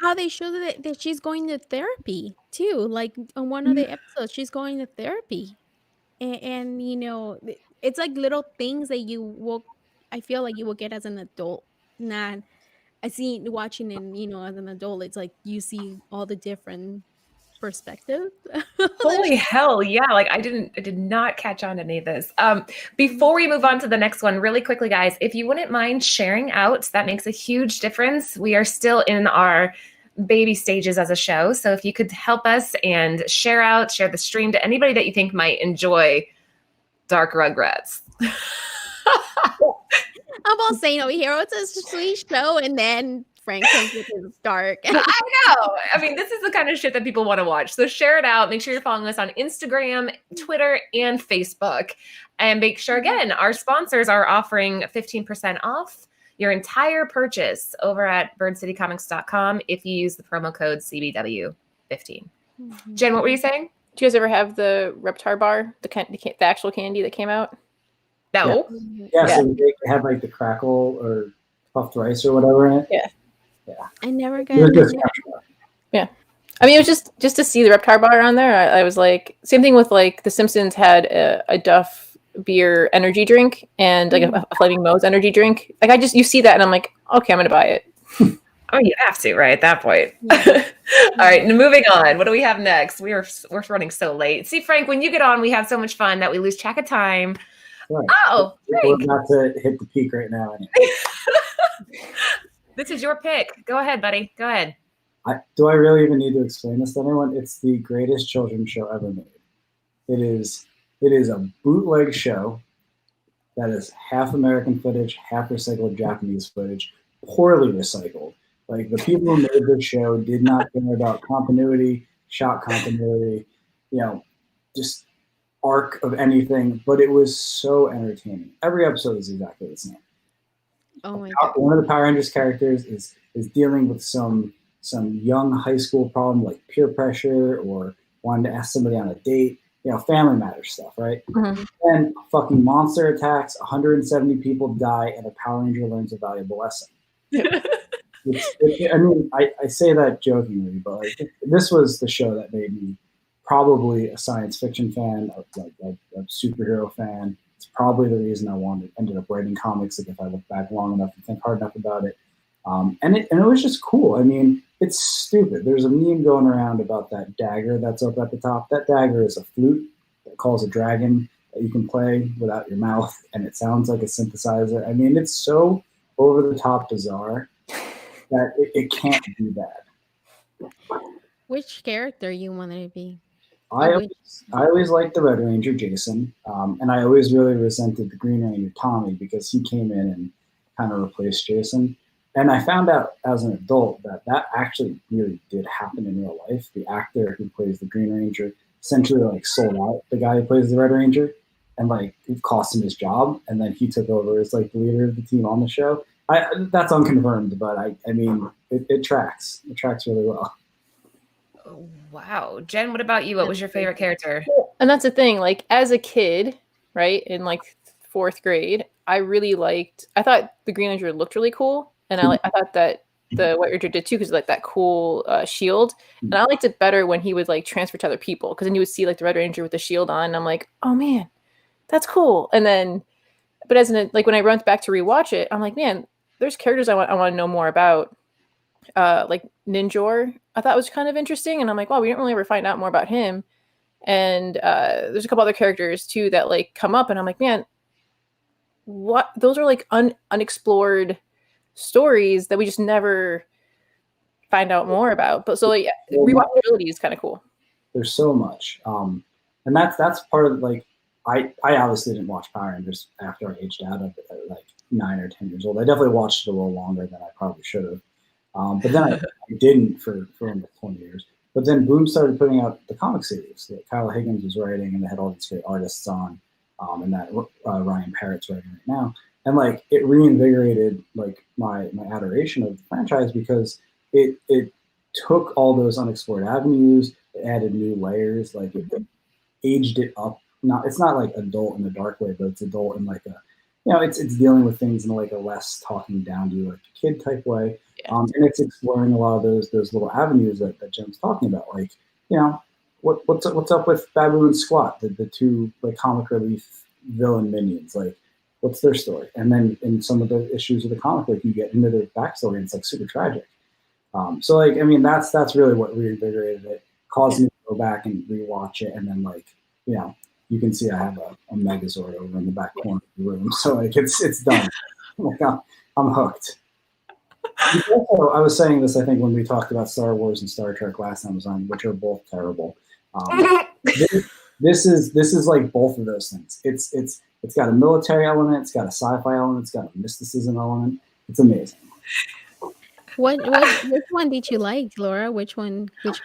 How they show that she's going to therapy too. Like on one of the episodes, she's going to therapy. And it's like little things that I feel like you will get as an adult, not I see watching and as an adult, it's like you see all the different perspectives. Holy hell, yeah. Like I did not catch on to any of this. Before we move on to the next one, really quickly, guys, if you wouldn't mind sharing out, that makes a huge difference. We are still in our baby stages as a show. So if you could help us and share the stream to anybody that you think might enjoy Dark Rugrats. I'm all saying over here, it's a sweet show, and then Frank comes with his dark. I know. I mean, this is the kind of shit that people want to watch. So share it out. Make sure you're following us on Instagram, Twitter, and Facebook. And make sure, again, our sponsors are offering 15% off your entire purchase over at birdcitycomics.com if you use the promo code CBW15. Jen, what were you saying? Do you guys ever have the Reptar bar, the actual candy that came out? No. Yeah, so they had like the crackle or puffed rice or whatever in it. Yeah. I never got it. Yeah. I mean, it was just to see the Reptar bar on there. I was like, same thing with like the Simpsons had a Duff beer energy drink and like a Flaming Moe's energy drink. Like you see that and I'm like, okay, I'm going to buy it. Oh, you have to, right? At that point. All right, moving on. What do we have next? We're running so late. See, Frank, when you get on, we have so much fun that we lose track of time. Right. Oh, we're about to hit the peak right now. This is your pick. Go ahead, buddy. Go ahead. Do I really even need to explain this to anyone? It's the greatest children's show ever made. It is a bootleg show that is half American footage, half recycled Japanese footage, poorly recycled. Like the people who made this show did not care about continuity, shot continuity, just arc of anything, but it was so entertaining. Every episode is exactly the same. Oh my God. One of the Power Rangers characters is dealing with some young high school problem like peer pressure or wanting to ask somebody on a date, family matters stuff, right? Mm-hmm. And fucking monster attacks, 170 people die, and a Power Ranger learns a valuable lesson. I say that jokingly, but like, this was the show that made me probably a science fiction fan, a superhero fan. It's probably the reason I ended up writing comics. Like if I look back long enough and think hard enough about it, and it was just cool. I mean, it's stupid. There's a meme going around about that dagger that's up at the top. That dagger is a flute that calls a dragon that you can play without your mouth, and it sounds like a synthesizer. I mean, it's so over the top bizarre that it can't be bad. Which character you wanted to be? I always liked the Red Ranger, Jason, and I always really resented the Green Ranger, Tommy, because he came in and kind of replaced Jason. And I found out as an adult that actually really did happen in real life. The actor who plays the Green Ranger essentially like sold out the guy who plays the Red Ranger, and like it cost him his job. And then he took over as like the leader of the team on the show. That's unconfirmed, but I mean it tracks. It tracks really well. Oh, wow. Jen, what about you? What was your favorite character? And that's the thing, like as a kid, right, in like 4th grade, I thought the Green Ranger looked really cool. And I thought that the White Ranger did too, because like that cool shield. And I liked it better when he would like transfer to other people, because then you would see like the Red Ranger with the shield on. And I'm like, oh man, that's cool. And then, but like when I went back to rewatch it, I'm like, man, there's characters I want to know more about. Like Ninjor, I thought was kind of interesting, and I'm like, wow, we didn't really ever find out more about him. And there's a couple other characters too that like come up, and I'm like, man, what? Those are like unexplored stories that we just never find out more about. But so like rewatchability is kind of cool. There's so much, and that's part of like I obviously didn't watch Power Rangers after I aged out of it at like 9 or 10 years old. I definitely watched it a little longer than I probably should have. But then I didn't for almost 20 years. But then Boom started putting out the comic series that Kyle Higgins was writing, and they had all these great artists on, and that Ryan Parrott's writing right now. And like it reinvigorated like my adoration of the franchise, because it took all those unexplored avenues, it added new layers, like it aged it up. It's not like adult in a dark way, but it's adult in like a, it's dealing with things in like a less talking down to you like a kid type way. And it's exploring a lot of those little avenues that Jim's talking about. Like, what's up with Babu and Squat, the two like comic relief villain minions? Like, what's their story? And then in some of the issues of the comic book, you get into their backstory, and it's like super tragic. So like, I mean, that's really what reinvigorated it, caused me to go back and rewatch it, and then like, you know, you can see I have a Megazord over in the back corner of the room, so like it's done. Like I'm hooked. Also, I was saying this, I think, when we talked about Star Wars and Star Trek last time I was on, which are both terrible. This is like both of those things. It's got a military element, it's got a sci-fi element, it's got a mysticism element. It's amazing. Which one did you like, Laura? Which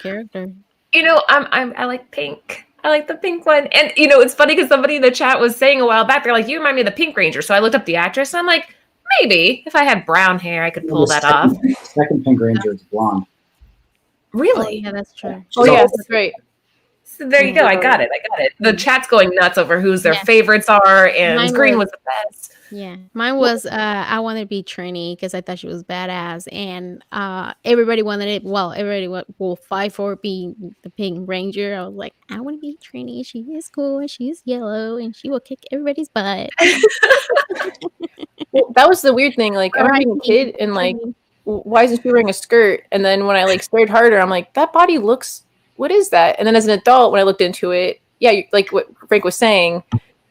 character? You know, I like pink. I like the pink one. And you know, it's funny because somebody in the chat was saying a while back, they're like, you remind me of the Pink Ranger. So I looked up the actress and I'm like, maybe if I had brown hair, I could pull that off. Second Pink Ranger is blonde. Really? Oh, yeah, that's true. Oh, yeah, that's right. So there you go. I got it. The chat's going nuts over who's their favorites are, and Green was the best. Yeah, mine was I wanted to be Trini because I thought she was badass, and everybody wanted it. Well, everybody will fight for being the Pink Ranger. I was like, I want to be Trini. She is cool, and she's yellow, and she will kick everybody's butt. Well, that was the weird thing. Like, I remember being a kid, and like, why isn't she wearing a skirt? And then when I like stared harder, I'm like, that body looks. What is that? And then as an adult, when I looked into it, yeah, like what Frank was saying,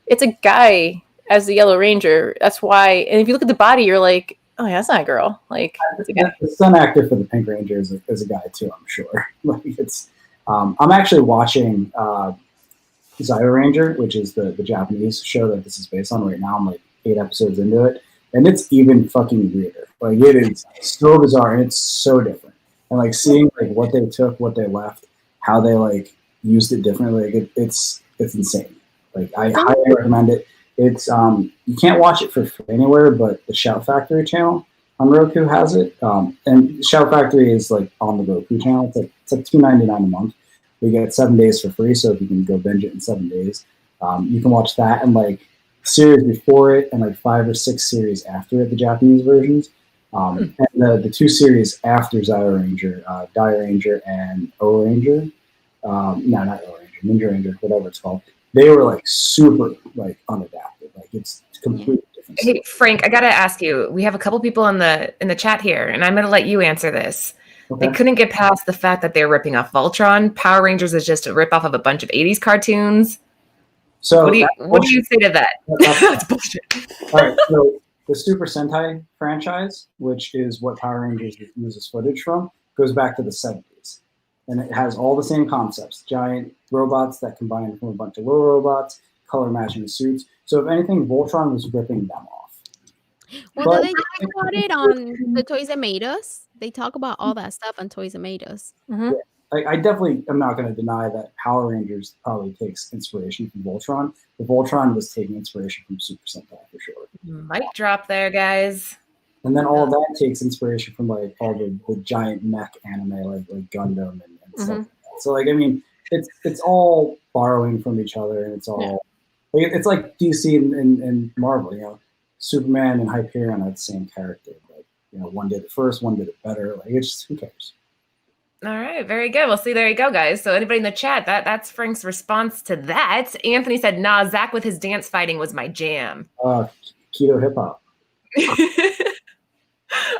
it's a guy as the Yellow Ranger. That's why. And if you look at the body, you're like, oh yeah, that's not a girl. Like, it's a guy. The stunt actor for the Pink Ranger is a guy too, I'm sure. Like it's. I'm actually watching Zyro Ranger, which is the Japanese show that this is based on right now. I'm like 8 episodes into it, and it's even fucking weirder. Like it is so bizarre and it's so different. And like seeing like what they took, what they left, how they like used it differently, like it's insane. Like I highly recommend it. It's you can't watch it for free anywhere, but the Shout Factory channel on Roku has it. And Shout Factory is like on the Roku channel. It's like $2.99 a month. You get 7 days for free, so if you can go binge it in 7 days, you can watch that and like series before it and like 5 or 6 series after it, the Japanese versions. And the 2 series after Zyro Ranger, Die Ranger and O Ranger, no, not O Ranger, Ninja Ranger, whatever it's called. They were like super like unadapted. Like it's completely different. Hey Frank, I gotta ask you. We have a couple people in the chat here, and I'm gonna let you answer this. Okay. They couldn't get past the fact that they're ripping off Voltron. Power Rangers is just a ripoff of a bunch of 80s cartoons. So what do you say to that? That's bullshit. All right, so the Super Sentai franchise, which is what Power Rangers uses footage from, goes back to the 70s. And it has all the same concepts. Giant robots that combine from a bunch of little robots, color matching suits. So if anything, Voltron was ripping them off. Well, they talk about it on the Toys That Made Us. They talk about all that stuff on Toys That Made Us. Mm-hmm. Yeah, I definitely am not going to deny that Power Rangers probably takes inspiration from Voltron. But Voltron was taking inspiration from Super Sentai for sure. Mic drop there, guys. And then all that takes inspiration from like all the giant mech anime like Gundam and stuff like that. So like I mean it's all borrowing from each other, and it's all like, it's like DC and Marvel, you know. Superman and Hyperion are the same character, but you know, one did it first, one did it better. Like it's just, who cares? All right, very good. Well, see, there you go, guys. So anybody in the chat, that's Frank's response to that. Anthony said, nah, Zach with his dance fighting was my jam. Keto hip hop.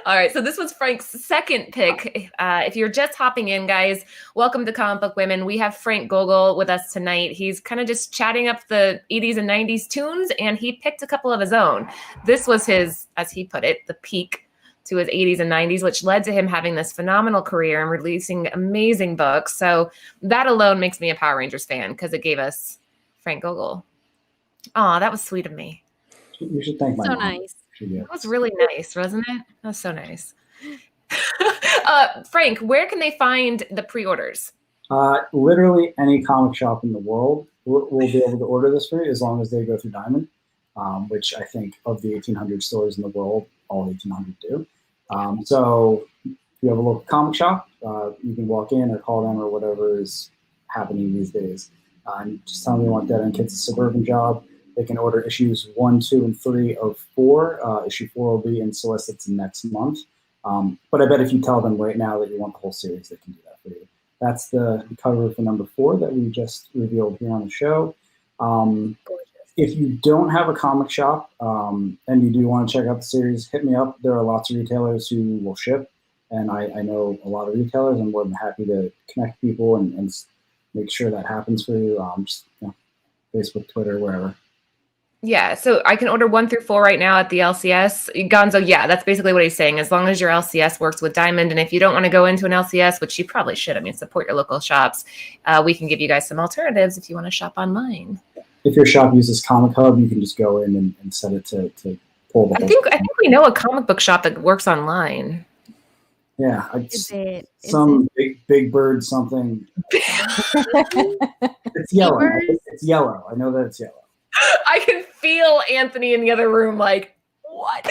All right, so this was Frank's second pick. If you're just hopping in, guys, welcome to Comic Book Women. We have Frank Gogol with us tonight. He's kind of just chatting up the 80s and 90s tunes, and he picked a couple of his own. This was his, as he put it, the peak to his 80s and 90s, which led to him having this phenomenal career and releasing amazing books. So that alone makes me a Power Rangers fan because it gave us Frank Gogol. Aw, that was sweet of me. You should thank my mom. Nice. That was really nice, wasn't it? That was so nice. Frank, where can they find the pre-orders? Literally any comic shop in the world will be able to order this for you as long as they go through Diamond, which I think of the 1,800 stores in the world, all 1,800 do. So if you have a local comic shop, you can walk in or call them or whatever is happening these days. And just tell them you want Dead End Kids' Suburban Job. They can order issues 1, 2, and 3 of 4. Issue 4 will be in solicits next month. But I bet if you tell them right now that you want the whole series, they can do that for you. That's the cover for number 4 that we just revealed here on the show. if you don't have a comic shop and you do want to check out the series, hit me up. There are lots of retailers who will ship, and I know a lot of retailers. I'm more than happy to connect people and make sure that happens for you. Just, Facebook, Twitter, wherever. Yeah, so I can order 1 through 4 right now at the LCS. Gonzo, yeah, that's basically what he's saying. As long as your LCS works with Diamond, and if you don't want to go into an LCS, which you probably should, I mean, support your local shops, we can give you guys some alternatives if you want to shop online. If your shop uses Comic Hub, you can just go in and set it to pull the. I think we know a comic book shop that works online. Yeah, Is big bird something. It's yellow. It's yellow. I know that it's yellow. I can feel Anthony in the other room like, what?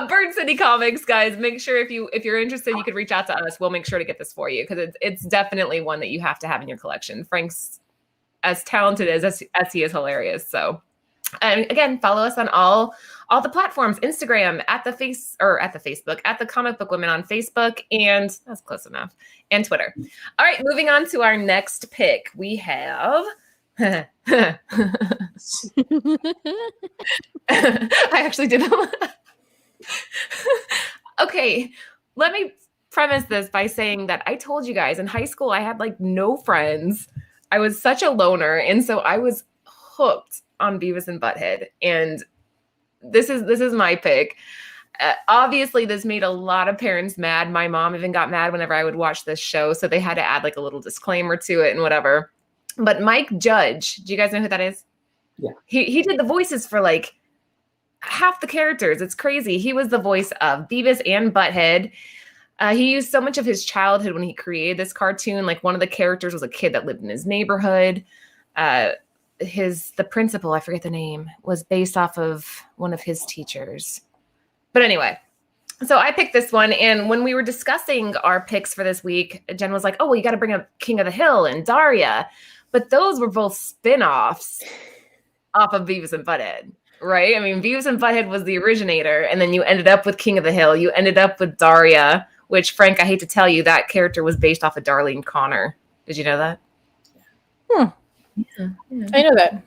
Bird City Comics, guys, make sure if you're interested, you could reach out to us. We'll make sure to get this for you because it's definitely one that you have to have in your collection. Frank's as talented as he is hilarious. So, and again, follow us on all the platforms, Instagram, at the Facebook, at the Comic Book Women on Facebook, and that's close enough, and Twitter. All right, moving on to our next pick. We have I actually did that. Okay, let me premise this by saying that I told you guys in high school I had like no friends. I was such a loner, and so I was hooked on Beavis and Butt-Head, and this is my pick. Obviously, this made a lot of parents mad. My mom even got mad whenever I would watch this show, so they had to add like a little disclaimer to it and whatever. But Mike Judge, do you guys know who that is? Yeah. He did the voices for like half the characters. It's crazy. He was the voice of Beavis and Butt-Head. He used so much of his childhood when he created this cartoon. Like one of the characters was a kid that lived in his neighborhood. The principal, I forget the name, was based off of one of his teachers. But anyway, so I picked this one. And when we were discussing our picks for this week, Jen was like, oh, well, you got to bring up King of the Hill and Daria. But those were both spin-offs off of Beavis and Butt-Head, right? I mean, Beavis and Butt-Head was the originator, and then you ended up with King of the Hill. You ended up with Daria, which, Frank, I hate to tell you, that character was based off of Darlene Connor. Did you know that? Yeah. I know that.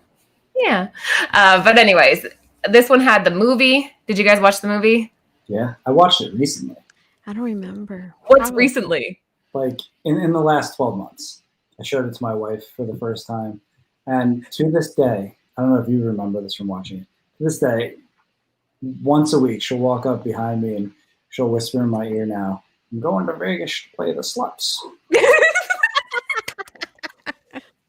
Yeah. But anyways, this one had the movie. Did you guys watch the movie? Yeah, I watched it recently. I don't remember. What's recently? Like in the last 12 months. I showed it to my wife for the first time. And to this day, I don't know if you remember this from watching it. To this day, once a week, she'll walk up behind me and she'll whisper in my ear now, I'm going to Vegas to play the sluts. That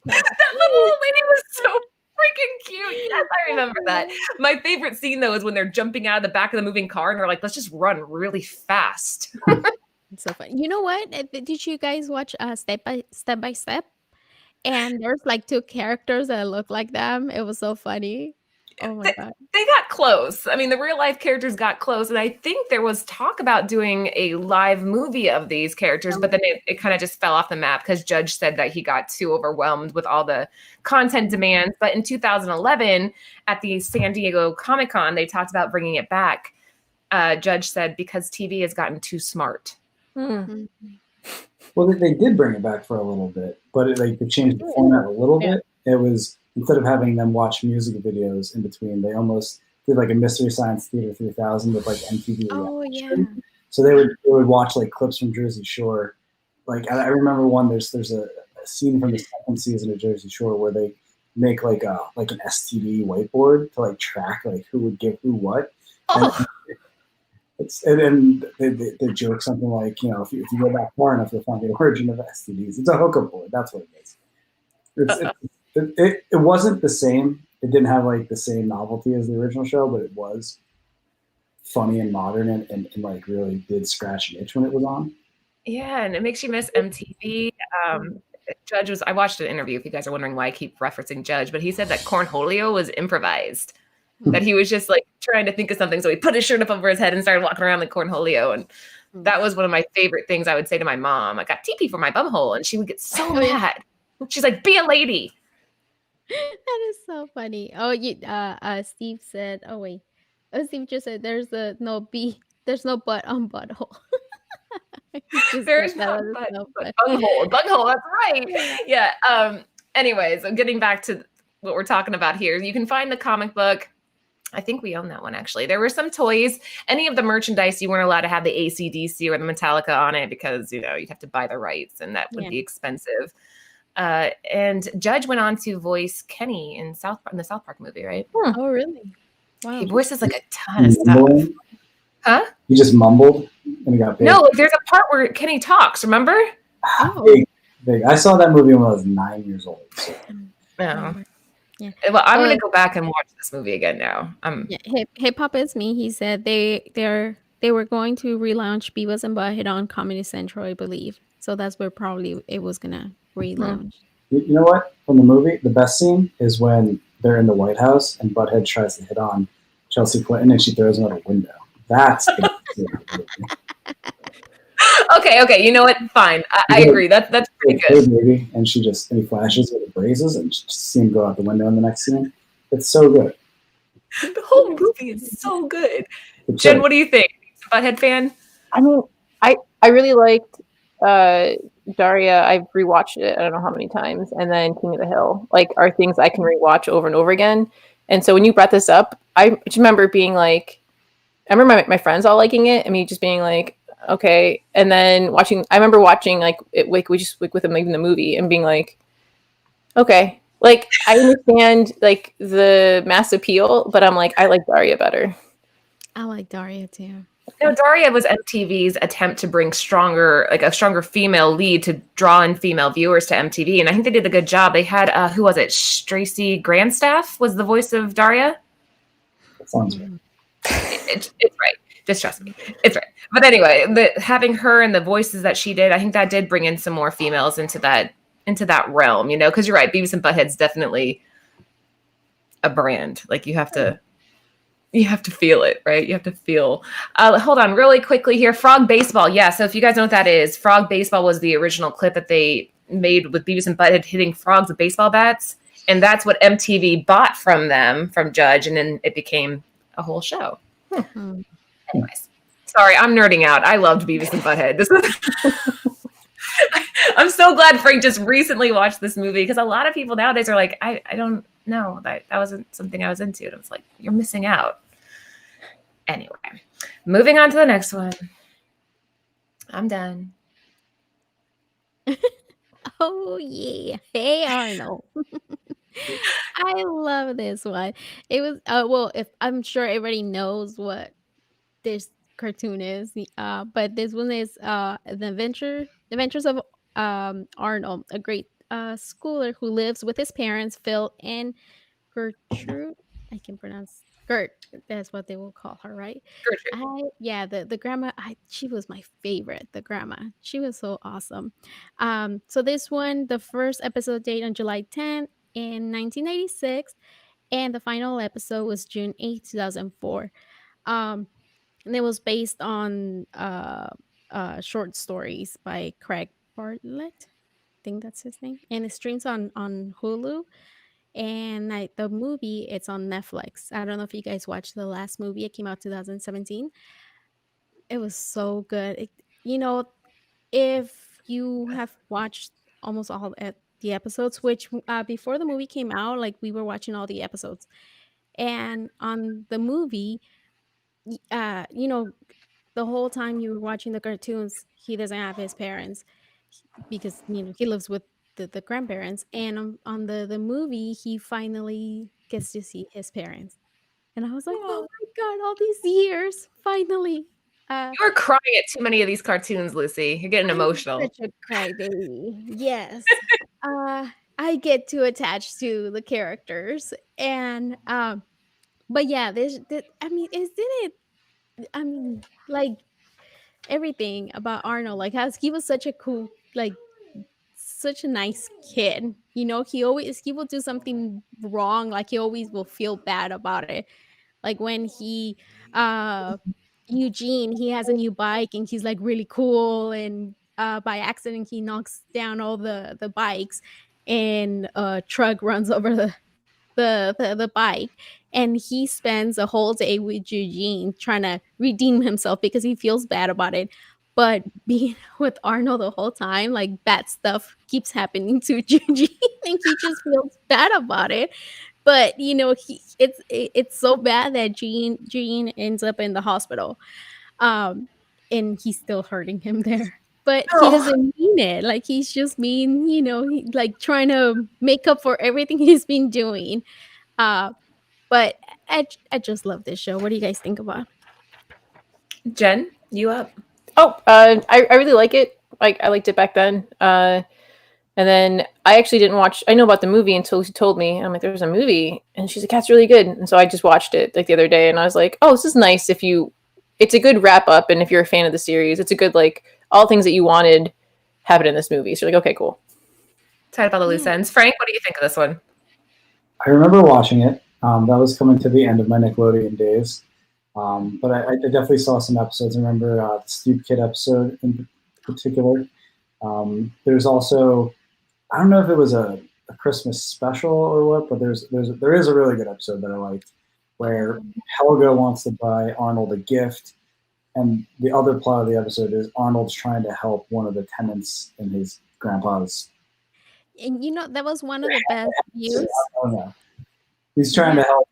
little lady was so freaking cute. Yes, I remember that. My favorite scene, though, is when they're jumping out of the back of the moving car and they're like, let's just run really fast. It's so fun. You know what? Did you guys watch Step by Step? And there's like 2 characters that look like them. It was so funny. Oh my God. They got close. I mean, the real life characters got close. And I think there was talk about doing a live movie of these characters, but then it kind of just fell off the map because Judge said that he got too overwhelmed with all the content demands. But in 2011, at the San Diego Comic-Con, they talked about bringing it back. Judge said, because TV has gotten too smart. Mm-hmm. Well, they did bring it back for a little bit, but they changed the format a little bit. It was, instead of having them watch music videos in between, they almost did like a Mystery Science Theater 3000 with like MTV. Oh, yeah. So they would watch like clips from Jersey Shore. Like I remember one, there's a scene from the second season of Jersey Shore where they make like an STD whiteboard to like track like who would give who what. Oh. And then they joke something like, if you go back far enough, you'll find the origin of STDs. It's a hookup board. That's what it is. It wasn't the same. It didn't have like the same novelty as the original show, but it was funny and modern and like really did scratch an itch when it was on. Yeah, and it makes you miss MTV. I watched an interview, if you guys are wondering why I keep referencing Judge, but he said that Cornholio was improvised. That he was just like trying to think of something. So he put his shirt up over his head and started walking around like Cornholio. And that was one of my favorite things I would say to my mom. I got TP for my bumhole. And she would get so mad. She's like, be a lady. That is so funny. Oh, Steve said, oh wait. Steve just said there's no butt on butthole. There's no butt, but bunghole. Bunghole, that's right. Yeah. Anyways, I'm getting back to we're talking about here. You can find the comic book. I think we own that one, actually. There were some toys. Any of the merchandise, you weren't allowed to have the AC/DC or the Metallica on it because, you'd have to buy the rights, and that would be expensive. And Judge went on to voice Kenny in the South Park movie, right? Oh, really? Wow. He voices like a ton of stuff. Huh? He just mumbled and he got big. No, there's a part where Kenny talks, remember? Big. I saw that movie when I was 9 years old. So. No. Yeah. Well, I'm going to go back and watch this movie again now. Hip Hop Is Me, he said they were going to relaunch Beavis and Butt-Head on Comedy Central, I believe. So that's where probably it was going to relaunch. You know what? From the movie, the best scene is when they're in the White House and Butthead tries to hit on Chelsea Clinton and she throws him out a window. That's the Okay. You know what? Fine. I agree. That's pretty good. Movie, and he flashes with the braces and just see him go out the window in the next scene. It's so good. The whole movie is so good. Jen, what do you think? Butthead fan? I mean, I really liked Daria. I've rewatched it I don't know how many times, and then King of the Hill are things I can rewatch over and over again. And so when you brought this up, I just remember being like, I remember my friends all liking it, and me just being like, okay. And then I remember watching we just with them in the movie and being like, okay, I understand the mass appeal, but I'm like, I like Daria better. I like Daria too. Daria was MTV's attempt to bring a stronger female lead to draw in female viewers to MTV, and I think they did a good job. They had who was it? Tracy Grandstaff was the voice of Daria. That sounds right. It's right. Just trust me. It's right. But anyway, having her and the voices that she did, I think that did bring in some more females into that realm, because you're right. Beavis and Butthead's definitely a brand. You have to feel it, right? You have to feel. Hold on really quickly here. Frog Baseball. Yeah. So if you guys know what that is, Frog Baseball was the original clip that they made with Beavis and Butthead hitting frogs with baseball bats. And that's what MTV bought from Judge. And then it became a whole show. Anyways, sorry, I'm nerding out. I loved Beavis and Butthead. I'm so glad Frank just recently watched this movie, because a lot of people nowadays are like, I don't know, that wasn't something I was into. And I was like, you're missing out. Anyway, moving on to the next one. I'm done. Oh yeah. Hey Arnold. I love this one. It was if I'm sure everybody knows what this cartoon is, but this one is the adventures of Arnold, a great schooler who lives with his parents Phil and Gertrude. I can pronounce Gert. That's what they will call her, right? Gertrude. The grandma. She was my favorite. The grandma. She was so awesome. So this one, the first episode date on July 10th in 1996, and the final episode was June 8th, 2004. And it was based on short stories by Craig Bartlett. I think that's his name. And it streams on Hulu. And the movie, it's on Netflix. I don't know if you guys watched the last movie. It came out 2017. It was so good. If you have watched almost all the episodes, which before the movie came out, we were watching all the episodes. And on the movie, the whole time you were watching the cartoons, he doesn't have his parents because he lives with the grandparents, and on the movie he finally gets to see his parents, and I was like, oh my god, all these years, finally. You were crying at too many of these cartoons, Lucy. You're getting emotional. Such a crybaby. Yes. I get too attached to the characters, and but yeah, isn't it, everything about Arnold, how he was such a cool, such a nice kid. He will do something wrong, he always will feel bad about it. When he Eugene, he has a new bike and he's really cool, and by accident he knocks down all the bikes, and a truck runs over the bike, and he spends a whole day with Eugene trying to redeem himself because he feels bad about it. but being with Arnold the whole time, like bad stuff keeps happening to Gigi, and he just feels bad about it. But it's so bad that Gene ends up in the hospital, and he's still hurting him there. But he doesn't mean it. Like he's just being, like trying to make up for everything he's been doing. But I just love this show. What do you guys think about? Jen, you up? Oh, I really like it. Like I liked it back then. And then I actually didn't watch. I know about the movie until she told me. I'm like, there's a movie, and she's like, that's really good. And so I just watched it like the other day, and I was like, oh, this is nice. It's a good wrap up, and if you're a fan of the series, it's a good like all things that you wanted happen in this movie. So you're like, okay, cool. Tied by the loose ends. Frank, what do you think of this one? I remember watching it. That was coming to the end of my Nickelodeon days. But I definitely saw some episodes. I remember the Stoop Kid episode in particular. There's also, I don't know if it was a Christmas special or what, but there is a really good episode that I liked where Helga wants to buy Arnold a gift, and the other plot of the episode is Arnold's trying to help one of the tenants in his grandpa's. And that was one of the best views. He's trying to help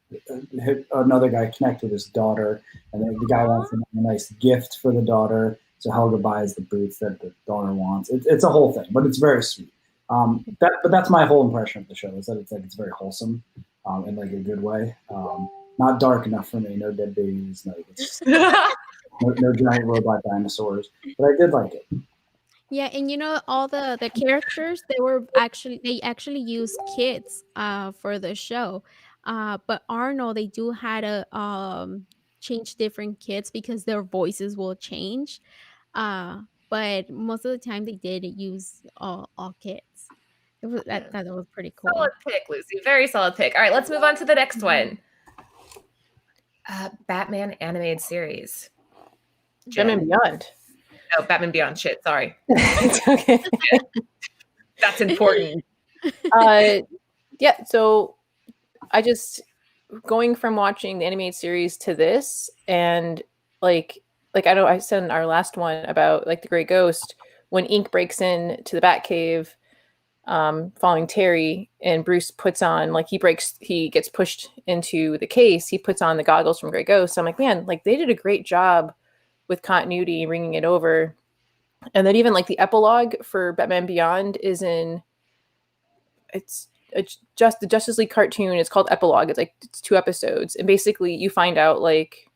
another guy connect with his daughter, and then the guy wants a nice gift for the daughter, so Helga buys the boots that the daughter wants. It's a whole thing, but it's very sweet. But that's my whole impression of the show, is that it's very wholesome in like a good way. Not dark enough for me. No dead babies. No giant robot dinosaurs. But I did like it. Yeah, and all the characters, they actually used kids for the show. But Arnold, they do had to change different kids because their voices will change. But most of the time they did use all kids. That was pretty cool. Solid pick, Lucy. Very solid pick. All right, let's move on to the next one. Batman animated series. Batman Beyond. Oh, Batman Beyond. Shit, sorry. It's okay. That's important. Yeah, so I just going from watching the animated series to this, and like I know I said in our last one about like the Great Ghost, when Ink breaks in to the Batcave, following Terry, and Bruce puts on he gets pushed into the case, he puts on the goggles from Great Ghost. So I'm like, man, like they did a great job with continuity, bringing it over. And then even like the epilogue for Batman Beyond is it's just the Justice League cartoon. It's called Epilogue. It's 2 episodes, and basically you find out like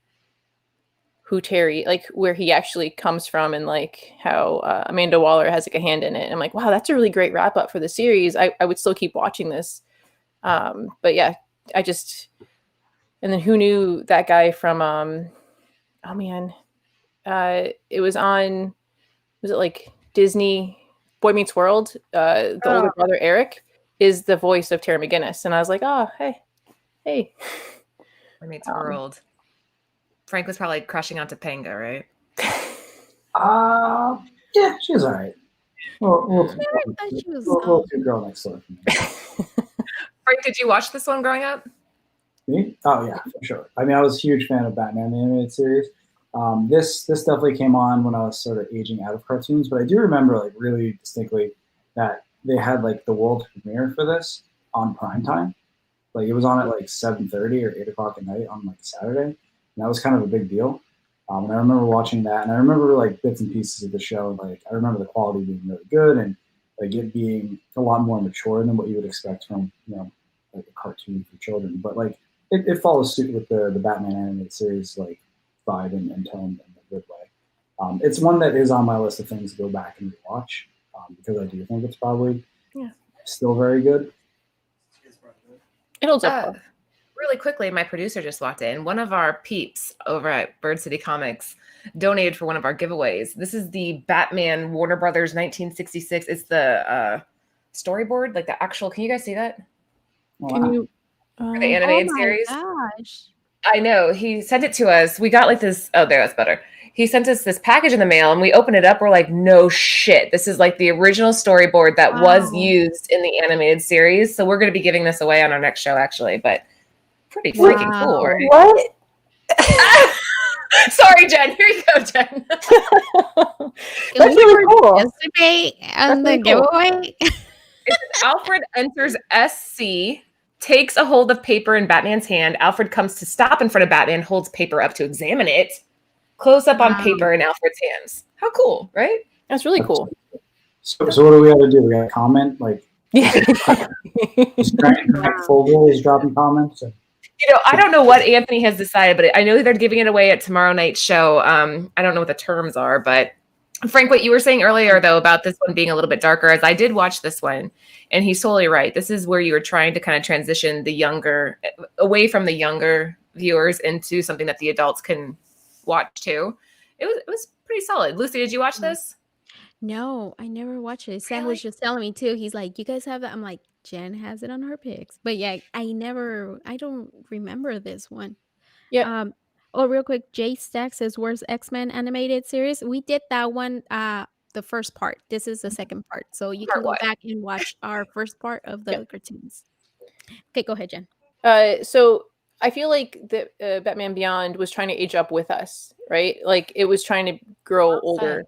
who Terry, like where he actually comes from, and like how Amanda Waller has like a hand in it. And I'm like, wow, that's a really great wrap up for the series. I would still keep watching this. But yeah, and then who knew that guy from oh man, it was it like Disney Boy Meets World? The older brother Eric is the voice of Terry McGinnis, and I was like, oh hey. Boy Meets World. Frank was probably crushing on Topanga, right? Yeah, she was all right. We'll do Girl Next Door. Frank, did you watch this one growing up? Me? Oh yeah, for sure. I mean, I was a huge fan of Batman the animated series. This definitely came on when I was sort of aging out of cartoons, but I do remember like really distinctly that they had like the world premiere for this on primetime. Like it was on at like 7:30 or 8 o'clock at night on like Saturday, and that was kind of a big deal. And I remember watching that, and I remember like bits and pieces of the show. Like I remember the quality being really good, and like it being a lot more mature than what you would expect from like a cartoon for children. But like it follows suit with the Batman animated series like vibe and tone in a good way. It's one that is on my list of things to go back and watch because I do think it's probably still very good. It holds up. Really quickly, my producer just walked in. One of our peeps over at Bird City Comics donated for one of our giveaways. This is the Batman Warner Brothers 1966. It's the storyboard, like the actual. Can you guys see that? Wow. Can you? For the animated series. Gosh. I know. He sent it to us. We got like this. Oh, there, that's better. He sent us this package in the mail, and we opened it up. We're like, no shit. This is like the original storyboard that was used in the animated series. So we're going to be giving this away on our next show, actually. But pretty freaking cool, right? What? Sorry, Jen. Here you go, Jen. That's really cool. Yesterday on the giveaway. Alfred enters SC, takes a hold of paper in Batman's hand. Alfred comes to stop in front of Batman, holds paper up to examine it. Close up on paper in Alfred's hands. How cool, right? That's really cool. So what do we have to do? We got to comment? Like, Yeah. just Frank Gogol is dropping comments? I don't know what Anthony has decided, but I know they're giving it away at tomorrow night's show. I don't know what the terms are, but Frank, what you were saying earlier, though, about this one being a little bit darker, as I did watch this one, and he's totally right. This is where you were trying to kind of transition away from the younger viewers into something that the adults can watch too. It was pretty solid. Lucy, did you watch this? No, I never watched it. Sam was just telling me too. He's like, "You guys have that?" I'm like, "Jen has it on her picks," but yeah, I don't remember this one. Yeah. Oh, real quick, Jay Stack says, "Where's X-Men animated series?" We did that one, the first part. This is the second part, so you can go back and watch our first part of the cartoons. Okay, go ahead, Jen. So I feel like the Batman Beyond was trying to age up with us, right? Like it was trying to grow older.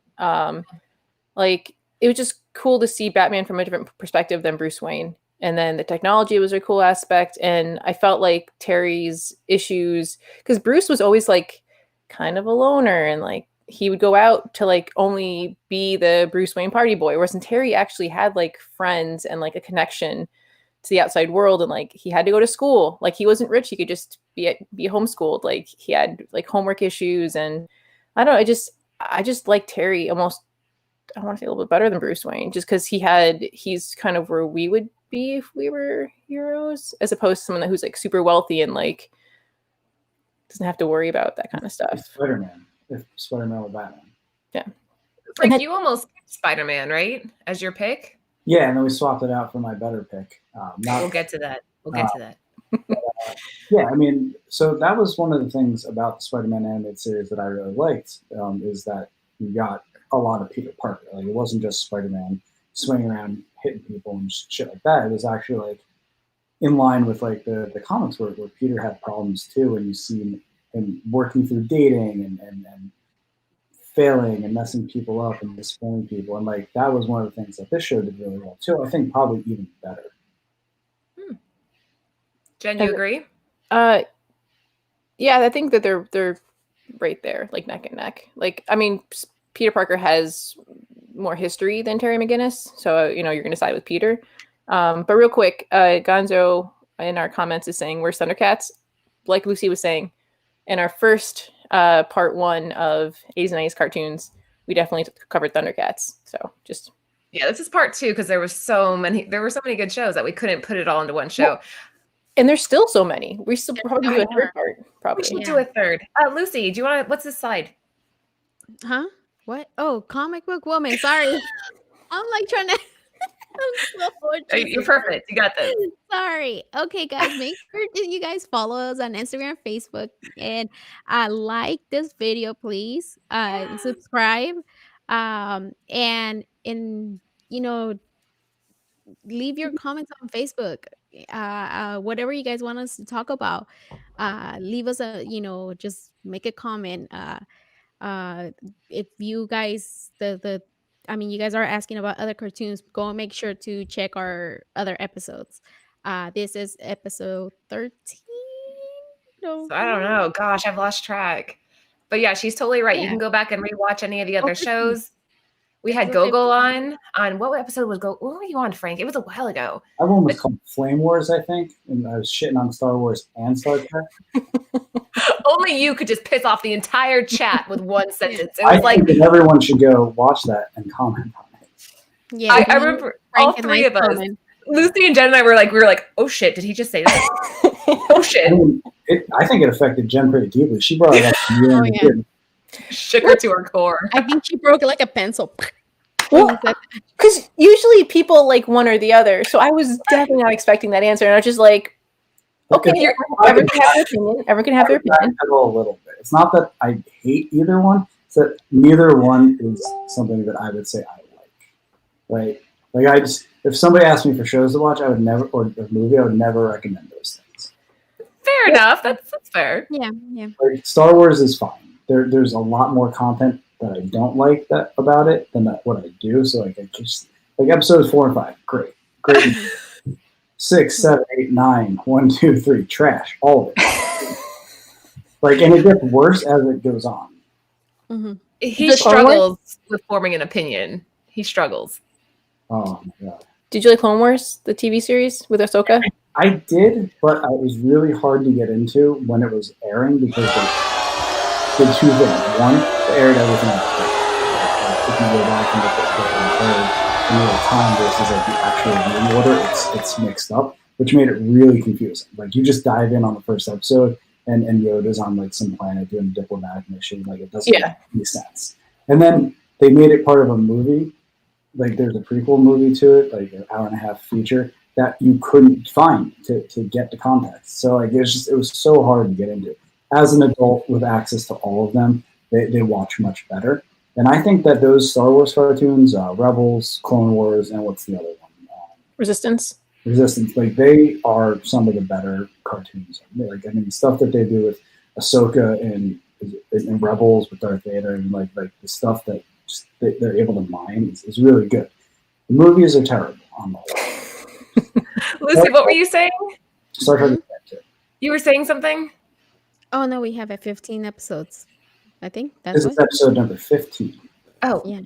Like it was just cool to see Batman from a different perspective than Bruce Wayne. And then the technology was a cool aspect. And I felt like Terry's issues, because Bruce was always like kind of a loner and like he would go out to like only be the Bruce Wayne party boy. Whereas Terry actually had like friends and like a connection to the outside world. And like he had to go to school. Like he wasn't rich. He could just be homeschooled. Like he had like homework issues. And I don't know. I just like Terry almost, I want to say a little bit better than Bruce Wayne, just because he's kind of where we would be if we were heroes, as opposed to someone who's like super wealthy and like doesn't have to worry about that kind of stuff. Spider-Man, if Spider-Man or Batman. Yeah. Like you almost picked Spider-Man, right? As your pick? Yeah, and then we swapped it out for my better pick. We'll get to that. Yeah, I mean, so that was one of the things about the Spider-Man animated series that I really liked, is that you got a lot of Peter Parker. Like it wasn't just Spider-Man swinging around hitting people and shit like that. It was actually like in line with like the comics where Peter had problems too, and you see him working through dating and failing and messing people up and disappointing people. And like that was one of the things that this show did really well too. I think probably even better. Jen, you agree? Yeah, I think that they're right there, like neck and neck. Like, I mean, Peter Parker has more history than Terry McGinnis, so you're going to side with Peter. But real quick, Gonzo in our comments is saying we're Thundercats. Like Lucy was saying, in our first part one of 80s and 90s cartoons, we definitely covered Thundercats. So just this is part two because there were so many good shows that we couldn't put it all into one show. Well, and there's still so many. We still probably do a third part. Probably. We should do a third. Lucy, do you want to? What's this slide? Huh? What? Oh, comic book woman. Sorry. I'm like trying to. You're perfect. You got this. Sorry. Okay, guys, make sure that you guys follow us on Instagram, Facebook, and like this video, please. Subscribe, and leave your comments on Facebook. Whatever you guys want us to talk about, leave us just make a comment. If you guys you guys are asking about other cartoons, go and make sure to check our other episodes. This is episode 13. So I don't know. Gosh, I've lost track. But yeah, she's totally right. Yeah. You can go back and rewatch any of the other shows. We had Gogol on what episode was Gogol? What were you on, Frank? It was a while ago. That one was called Flame Wars, I think, and I was shitting on Star Wars and Star Trek. Only you could just piss off the entire chat with one sentence. It I was like think that everyone should go watch that and comment on it. Yeah, I remember all three of us. Lucy and Jen and I were like, oh shit, did he just say that? Oh shit. I think it affected Jen pretty deeply. She brought it up. Shook her to her core. I think she broke it like a pencil. Well, because usually people like one or the other. So I was definitely not expecting that answer. And I was just like, okay, everyone can have their opinion. Everyone can have their opinion. A little bit. It's not that I hate either one. It's that neither one is something that I would say I like. Right? Like if somebody asked me for shows to watch, I would never, or a movie, I would never recommend those things. Fair enough. That's fair. Yeah. Like Star Wars is fine. there's a lot more content that I don't like about it than what I do. So like I just like episodes 4 and 5, great. 6, 7, 8, 9, 1, 2, 3, trash, all of it. Like, and it gets worse as it goes on. Mm-hmm. He struggles with forming an opinion. He struggles. Oh my god! Did you like Clone Wars, the TV series with Ahsoka? I did, but it was really hard to get into when it was airing because they did 2 things. One, they aired everything up. If you go back and look at the in real time versus like the actual viewing order, it's mixed up, which made it really confusing. Like you just dive in on the first episode, and Yoda's on like some planet doing a diplomatic mission. Like it doesn't make any sense. And then they made it part of a movie. Like there's a prequel movie to it, like an hour-and-a-half feature that you couldn't find to get the context. So like it was so hard to get into. As an adult with access to all of them, they watch much better. And I think that those Star Wars cartoons, Rebels, Clone Wars, and what's the other one? Resistance, like they are some of the better cartoons. Like I mean, the stuff that they do with Ahsoka and Rebels with Darth Vader, and like the stuff that they're able to mine is really good. The movies are terrible on the whole. Lucy, what were you saying? Star Trek. You were saying something? Oh no, we have 15 episodes. I think this is episode number 15. Oh, yeah.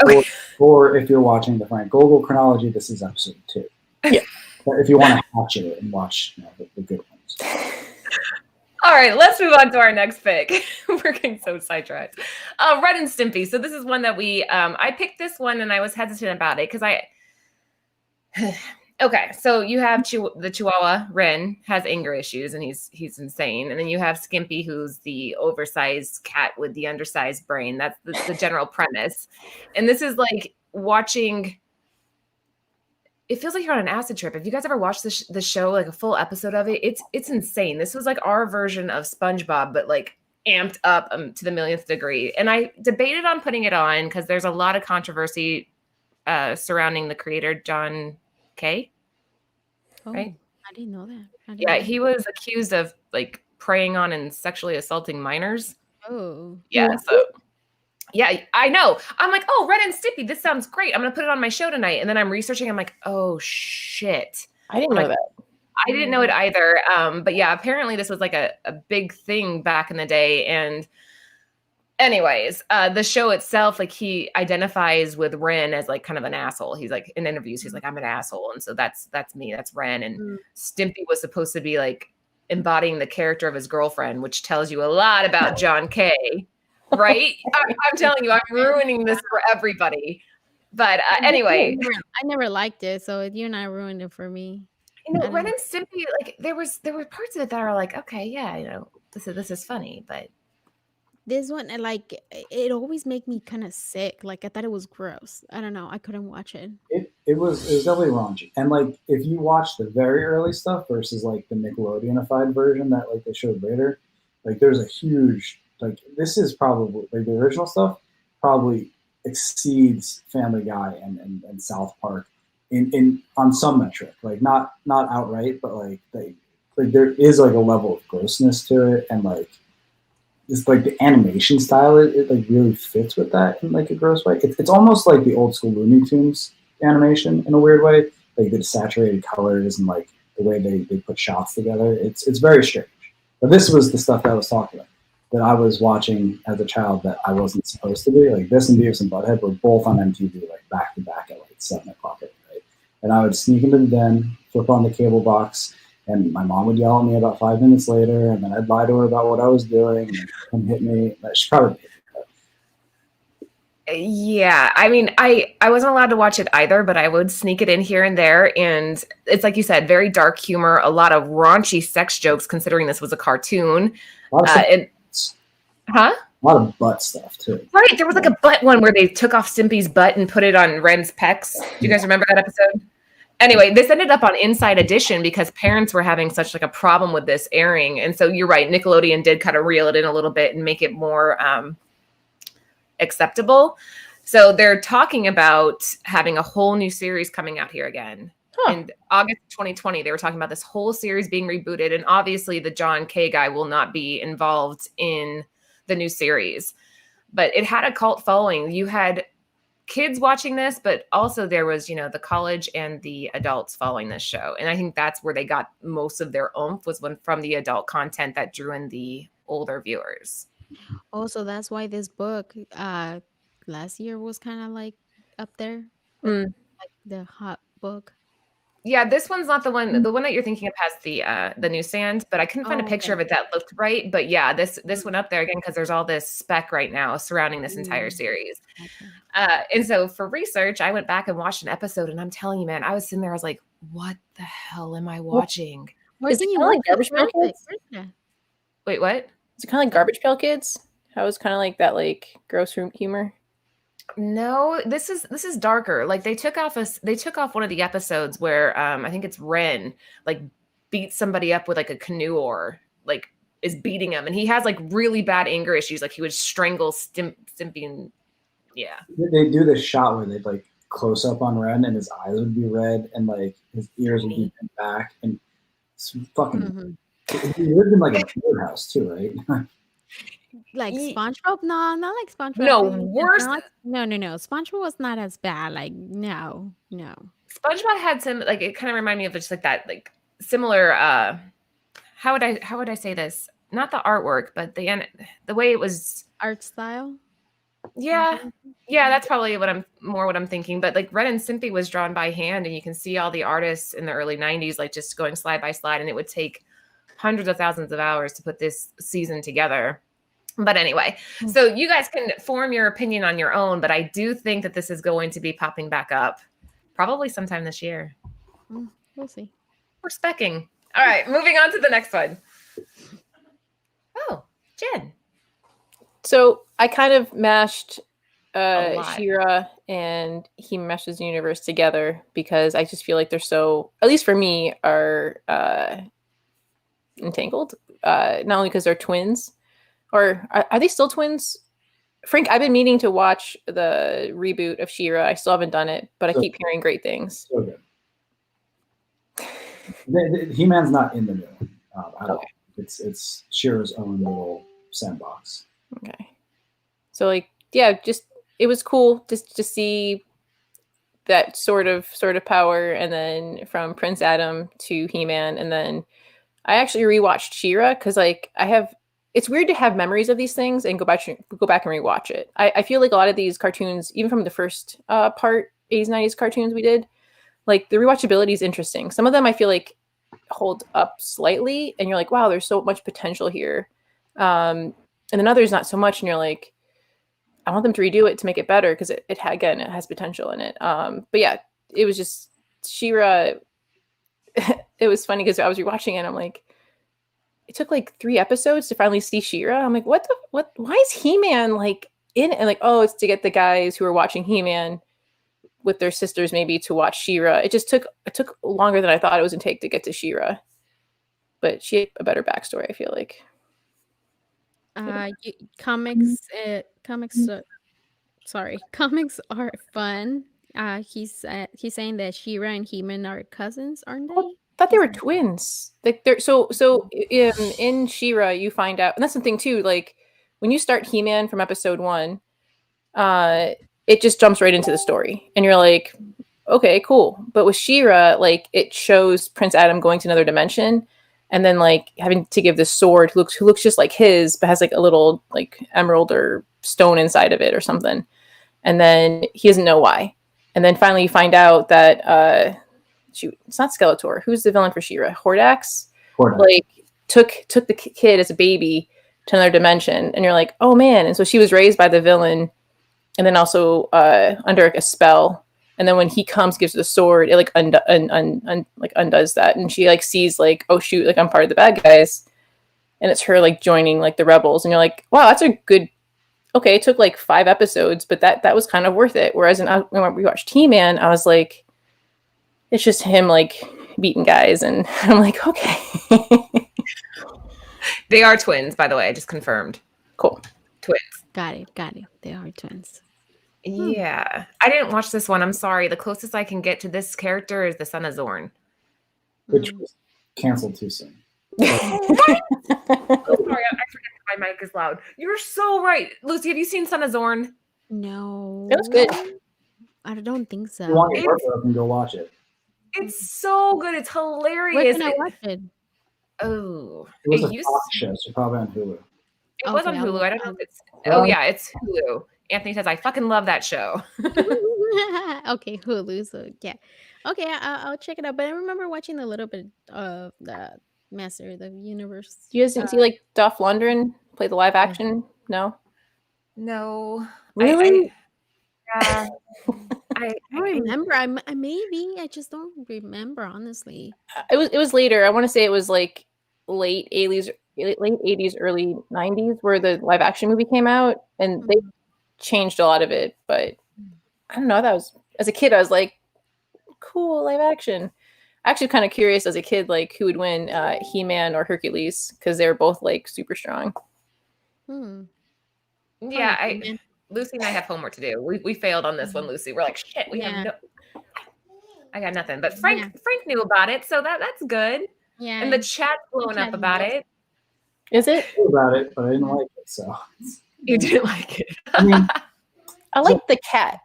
Okay. Or if you're watching the Frank Gogol chronology, this is episode 2. Yeah. But if you want to watch it and watch the good ones. All right, let's move on to our next pick. We're getting so sidetracked. Ren and Stimpy. So this is one that I picked this one and I was hesitant about it because okay, so you have the Chihuahua, Ren, has anger issues and he's insane. And then you have Skimpy, who's the oversized cat with the undersized brain. That's the general premise. And this is like watching... It feels like you're on an acid trip. If you guys ever watched the show, like a full episode of it, it's insane. This was like our version of SpongeBob, but like amped up to the millionth degree. And I debated on putting it on because there's a lot of controversy surrounding the creator, John K. Oh, right? I didn't know that. Yeah, he was accused of like preying on and sexually assaulting minors. Oh. Yeah, so... Yeah, I know. I'm like, oh, Ren and Stimpy, this sounds great. I'm going to put it on my show tonight. And then I'm researching. I'm like, oh, shit. I didn't know that. I didn't know it either. But yeah, apparently this was like a big thing back in the day. And anyways, the show itself, like he identifies with Ren as like kind of an asshole. He's like in interviews, he's like, I'm an asshole. And so that's me. That's Ren. And Stimpy was supposed to be like embodying the character of his girlfriend, which tells you a lot about John K. Right? I'm telling you, I'm ruining this for everybody. But anyway. I never liked it, so you're not ruining it for me. You know, Ren and Stimpy, like there were parts of it that are like, okay, yeah, you know, this is funny, but this one, like, it always made me kind of sick. Like I thought it was gross. I don't know. I couldn't watch it. It was definitely raunchy. And like if you watch the very early stuff versus like the Nickelodeonified version that like they showed later, like there's a huge... Like this is probably like the original stuff probably exceeds Family Guy and South Park in on some metric. Like not outright, but like there is like a level of grossness to it, and like it's like the animation style it like really fits with that in like a gross way. It's almost like the old school Looney Tunes animation in a weird way, like the saturated colors and like the way they put shots together. It's very strange. But this was the stuff that I was talking about, that I was watching as a child that I wasn't supposed to be. Like this and Beavis and Butt-Head were both on MTV like back to back at like 7 o'clock at night. And I would sneak into the den, flip on the cable box, and my mom would yell at me about 5 minutes later, and then I'd lie to her about what I was doing, and she'd come hit me. She probably hit me. Yeah, I mean, I wasn't allowed to watch it either, but I would sneak it in here and there. And it's like you said, very dark humor, a lot of raunchy sex jokes, considering this was a cartoon. A lot of butt stuff too. Right, there was like a butt one where they took off Stimpy's butt and put it on Ren's pecs. Do you guys remember that episode? Anyway, this ended up on Inside Edition because parents were having such like a problem with this airing. And so you're right, Nickelodeon did kind of reel it in a little bit and make it more acceptable. So they're talking about having a whole new series coming out here again. In August 2020, they were talking about this whole series being rebooted. And obviously the John K guy will not be involved in the new series. But it had a cult following. You had kids watching this, but also there was, the college and the adults following this show. And I think that's where they got most of their oomph, was from the adult content that drew in the older viewers. Also, that's why this book last year was kind of like up there, like the hot book. Yeah, this one's not the one. The one that you're thinking of has the newsstand, but I couldn't find a picture of it that looked right. But yeah, this went up there again because there's all this spec right now surrounding this entire series. And so for research, I went back and watched an episode, and I'm telling you, man, I was sitting there, I was like, "What the hell am I watching?" Is it kind of like Garbage Pail Kids? Wait, what? Is it kind of like Garbage Pail Kids? How it's kind of like that, like gross humor? No, this is darker. Like they took off one of the episodes where I think it's Ren like beats somebody up with like a canoe oar, like is beating him, and he has like really bad anger issues. Like he would strangle Stimpy, and yeah. They do this shot where they like close up on Ren, and his eyes would be red, and like his ears would be bent back, and it's fucking. He lived in like a bird house too, right? Like SpongeBob? No, not like SpongeBob. No, worse. No. SpongeBob was not as bad. Like no. SpongeBob had some like it kind of reminded me of just like that like similar. How would I say this? Not the artwork, but the way it was art style. Yeah, that's probably what I'm thinking. But like Ren and Stimpy was drawn by hand, and you can see all the artists in the early '90s like just going slide by slide, and it would take hundreds of thousands of hours to put this season together. But anyway, so you guys can form your opinion on your own, but I do think that this is going to be popping back up probably sometime this year. We'll see. We're specking. All right, moving on to the next one. Oh, Jen. So I kind of mashed She-Ra and He Meshes Universe together because I just feel like they're so, at least for me, are entangled. Not only because they're twins, or are they still twins? Frank, I've been meaning to watch the reboot of She-Ra. I still haven't done it, but I keep hearing great things. So good. He-Man's not in the new one at all. It's She-Ra's own little sandbox. Okay. So like, yeah, just it was cool just to see that sort of power, and then from Prince Adam to He-Man, and then I actually rewatched She-Ra because like it's weird to have memories of these things and go back and rewatch it. I feel like a lot of these cartoons, even from the first part, 80s, 90s cartoons we did, like the rewatchability is interesting. Some of them I feel like hold up slightly, and you're like, wow, there's so much potential here. And then others not so much, and you're like, I want them to redo it to make it better because it has potential in it. But yeah, it was just She-Ra. It was funny because I was rewatching it and I'm like, it took like 3 episodes to finally see She-Ra. I'm like, what? Why is He-Man like in it? And like, oh, it's to get the guys who are watching He-Man with their sisters maybe to watch She-Ra. It took longer than I thought it was going to take to get to She-Ra. But she had a better backstory, I feel like. Comics are fun. He's saying that She-Ra and He-Man are cousins, aren't they? I thought they were twins. Like they're so in She-Ra you find out, and that's the thing too. Like when you start He-Man from episode 1, it just jumps right into the story, and you're like, okay, cool. But with She-Ra, like it shows Prince Adam going to another dimension, and then like having to give this sword who looks just like his, but has like a little like emerald or stone inside of it or something, and then he doesn't know why. And then finally you find out that it's not Skeletor. Who's the villain for She-Ra? Hordax. Like took the kid as a baby to another dimension, and you're like, oh man. And so she was raised by the villain, and then also under like, a spell. And then when he comes, gives her the sword, it like undoes that, and she like sees like, oh shoot, like I'm part of the bad guys, and it's her like joining like the rebels, and you're like, wow, that's a good. Okay, it took like 5 episodes, but that was kind of worth it. Whereas when we watched He-Man, I was like, it's just him like beating guys, and I'm like, okay. They are twins, by the way. I just confirmed. Cool. Twins. Got it. They are twins. Yeah. I didn't watch this one. I'm sorry. The closest I can get to this character is the son of Zorn. Which was canceled too soon. Oh, sorry. I forgot to My mic is loud. You're so right. Lucy, have you seen Son of Zorn? No. It was good. I don't think so. If you want your heartbroken, go watch it. It's so good. It's hilarious. Where can I watch it? Oh, It was it a used- Fox show, so probably on Hulu. It was on Okay, I'll Hulu. I don't watch know if it's. Well- Oh yeah, it's Hulu. Anthony says I fucking love that show. Okay, Hulu. So yeah, okay, I'll check it out. But I remember watching a little bit of the Master of the Universe. Do you guys see like Dolph Lundgren play the live action? No. No, Really? I I remember. I maybe I just don't remember honestly. It was later. I want to say it was like late 80s, early 90s, where the live action movie came out, and they changed a lot of it. But I don't know. That was, as a kid, I was like, cool, live action. Actually, kind of curious as a kid, like who would win, He-Man or Hercules, because they were both like super strong. yeah. He-Man. Lucy and I have homework to do. We failed on this one, Lucy. We're like, shit. We have no. I got nothing. But Frank knew about it, so that's good. Yeah, And the chat's blowing up about it. Is it? I knew about it, but I didn't like it. So You didn't like it. I mean, I like the cat.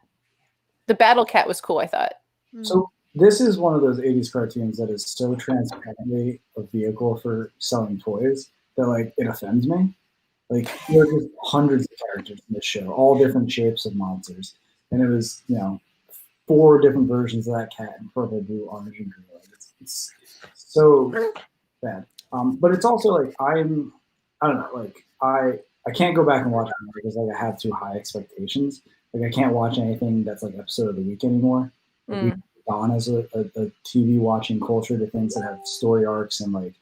The battle cat was cool, I thought. so this is one of those 80s cartoons that is so transparently a vehicle for selling toys that like it offends me. Like there are just hundreds of characters in this show, all different shapes of monsters, and it was 4 different versions of that cat in purple, blue, orange, and green. Like, it's so bad. But it's also like I don't know, like I can't go back and watch it because like I have too high expectations. Like I can't watch anything that's like episode of the week anymore. Like, we've gone as a TV watching culture to things that have story arcs and like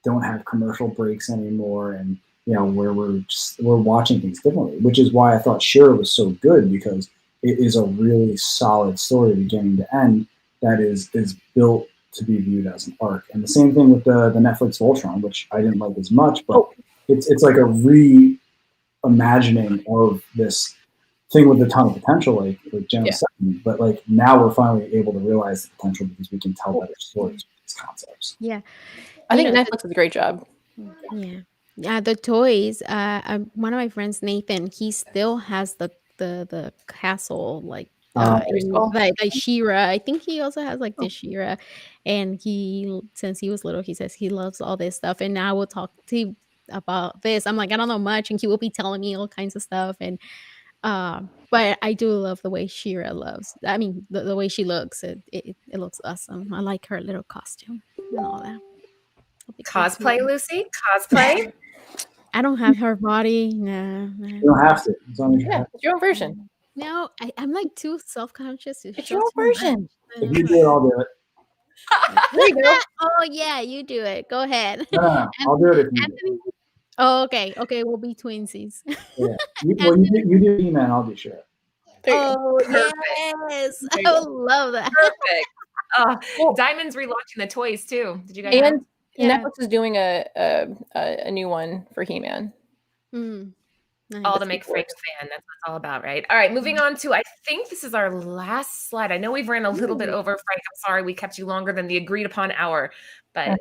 don't have commercial breaks anymore, and where we're watching things differently, which is why I thought She-Ra was so good, because it is a really solid story beginning to end that is built to be viewed as an arc. And the same thing with the Netflix Voltron, which I didn't like as much, but it's like a reimagining of this thing with a ton of potential, like Jenna said. But like now we're finally able to realize the potential because we can tell better stories with these concepts. Yeah, I think Netflix did a great job. Yeah, the toys. One of my friends, Nathan, he still has the castle, like like She-Ra. I think he also has like the She-Ra, and since he was little, he says he loves all this stuff. And now we'll talk to him about this. I'm like, I don't know much, and he will be telling me all kinds of stuff. And but I do love the way She-Ra loves. I mean, the way she looks. It looks awesome. I like her little costume and all that. Cosplay, Lucy? Cosplay? I don't have her body. No. You don't have to. As long as you have It's your own version. No, I'm like too self-conscious. It's your own version. If you do it, I'll do it. There you go. Oh yeah, you do it. Go ahead. No, I'll do it if you do it. Oh, okay. Okay, we'll be twinsies. Yeah. You do He-Man, I'll do She-Ra. Oh Perfect. yes, There you I go. love that. Perfect. Diamond's relaunching the toys too. Did you guys know? And Netflix is doing a new one for He-Man. Nice. All to make Frank a fan. That's what it's all about, right? All right, moving on to, I think this is our last slide. I know we've ran a little bit over, Frank. I'm sorry we kept you longer than the agreed upon hour, but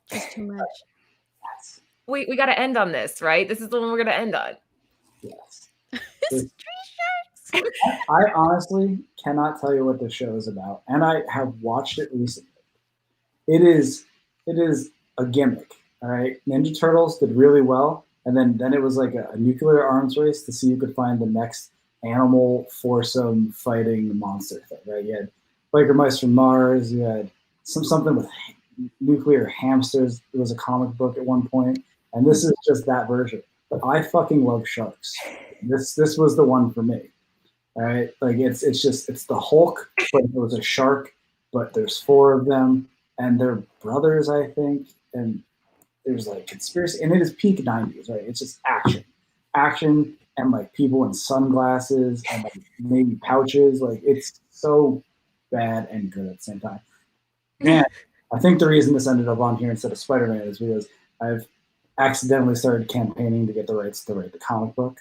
Just too much. we got to end on this, right? This is the one we're going to end on. Yes. I honestly cannot tell you what this show is about, and I have watched it recently. It is a gimmick, all right? Ninja Turtles did really well, and then it was like a nuclear arms race to see who could find the next animal foursome fighting monster thing, right? You had Biker Mice from Mars, you had something with nuclear hamsters. It was a comic book at one point, and this is just that version. But I fucking love sharks. This was the one for me. All right, like it's the Hulk, but it was a shark. But there's 4 of them, and they're brothers, I think. And there's like conspiracy, and it is peak 90s, right? It's just action, and like people in sunglasses and like maybe pouches. Like it's so bad and good at the same time. And I think the reason this ended up on here instead of Spider-Man is because I've accidentally started campaigning to get the rights to write the comic book,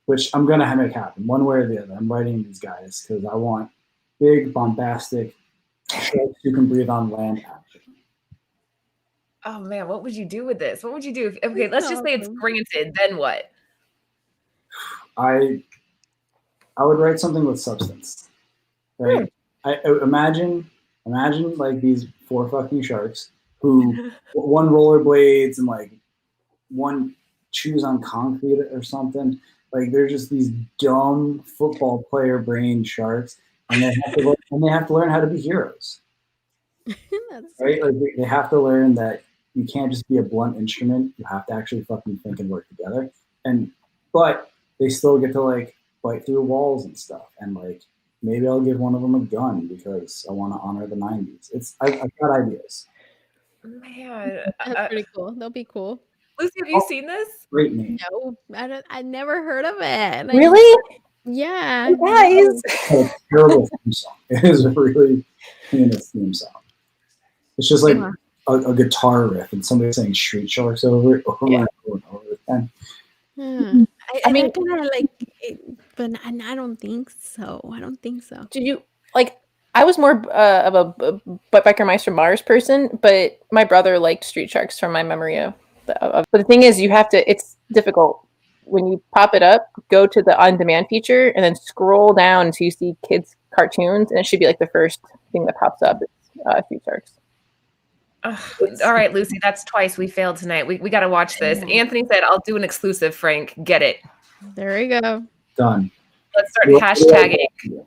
which I'm going to make happen one way or the other. I'm writing these guys because I want big, bombastic, sharks who can breathe on land action. Oh man, what would you do with this? What would you do? Okay, let's just say it's granted. Then what? I would write something with substance. Right? I imagine like these 4 fucking sharks who one rollerblades and like one chews on concrete or something. Like they're just these dumb football player brain sharks, and they have to learn how to be heroes. Right? Like they have to learn that you can't just be a blunt instrument. You have to actually fucking think and work together. But they still get to like bite through walls and stuff. And like maybe I'll give one of them a gun because I want to honor the 90s. I've got ideas. Man, that's pretty cool. That'll be cool. Lucy, have you seen this? Great name. No, I never heard of it. Really? Yeah. Hey guys. It's a terrible theme song. It is a really heinous theme song. It's just like a guitar riff and somebody saying Street Sharks over and over again. I mean, kind of like it, but I don't think so. Did you like? I was more of a Biker Mice from Mars person, but my brother liked Street Sharks from my memory of. But the thing is, you have to. It's difficult when you pop it up. Go to the on-demand feature and then scroll down until you see kids' cartoons, and it should be like the first thing that pops up. Is Street Sharks. All right, Lucy, that's twice we failed tonight. We got to watch this. Anthony said, I'll do an exclusive, Frank. Get it. There we go. Done. Let's start hashtagging.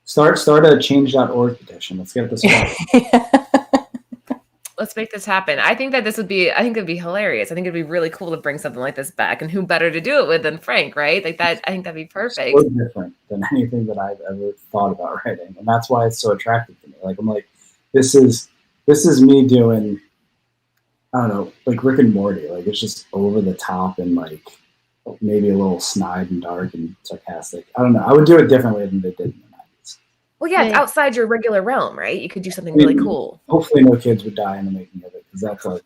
Start a change.org petition. Let's get this started. Let's make this happen. I think it'd be hilarious. I think it'd be really cool to bring something like this back. And who better to do it with than Frank, right? Like that, I think that'd be perfect. It's so different than anything that I've ever thought about writing. And that's why it's so attractive to me. Like, I'm like, this is me doing, I don't know, like Rick and Morty. Like, it's just over the top and like maybe a little snide and dark and sarcastic. I don't know. I would do it differently than they did in the 90s. Well, yeah, it's outside your regular realm, right? You could do something really cool. Hopefully no kids would die in the making of it, because that's a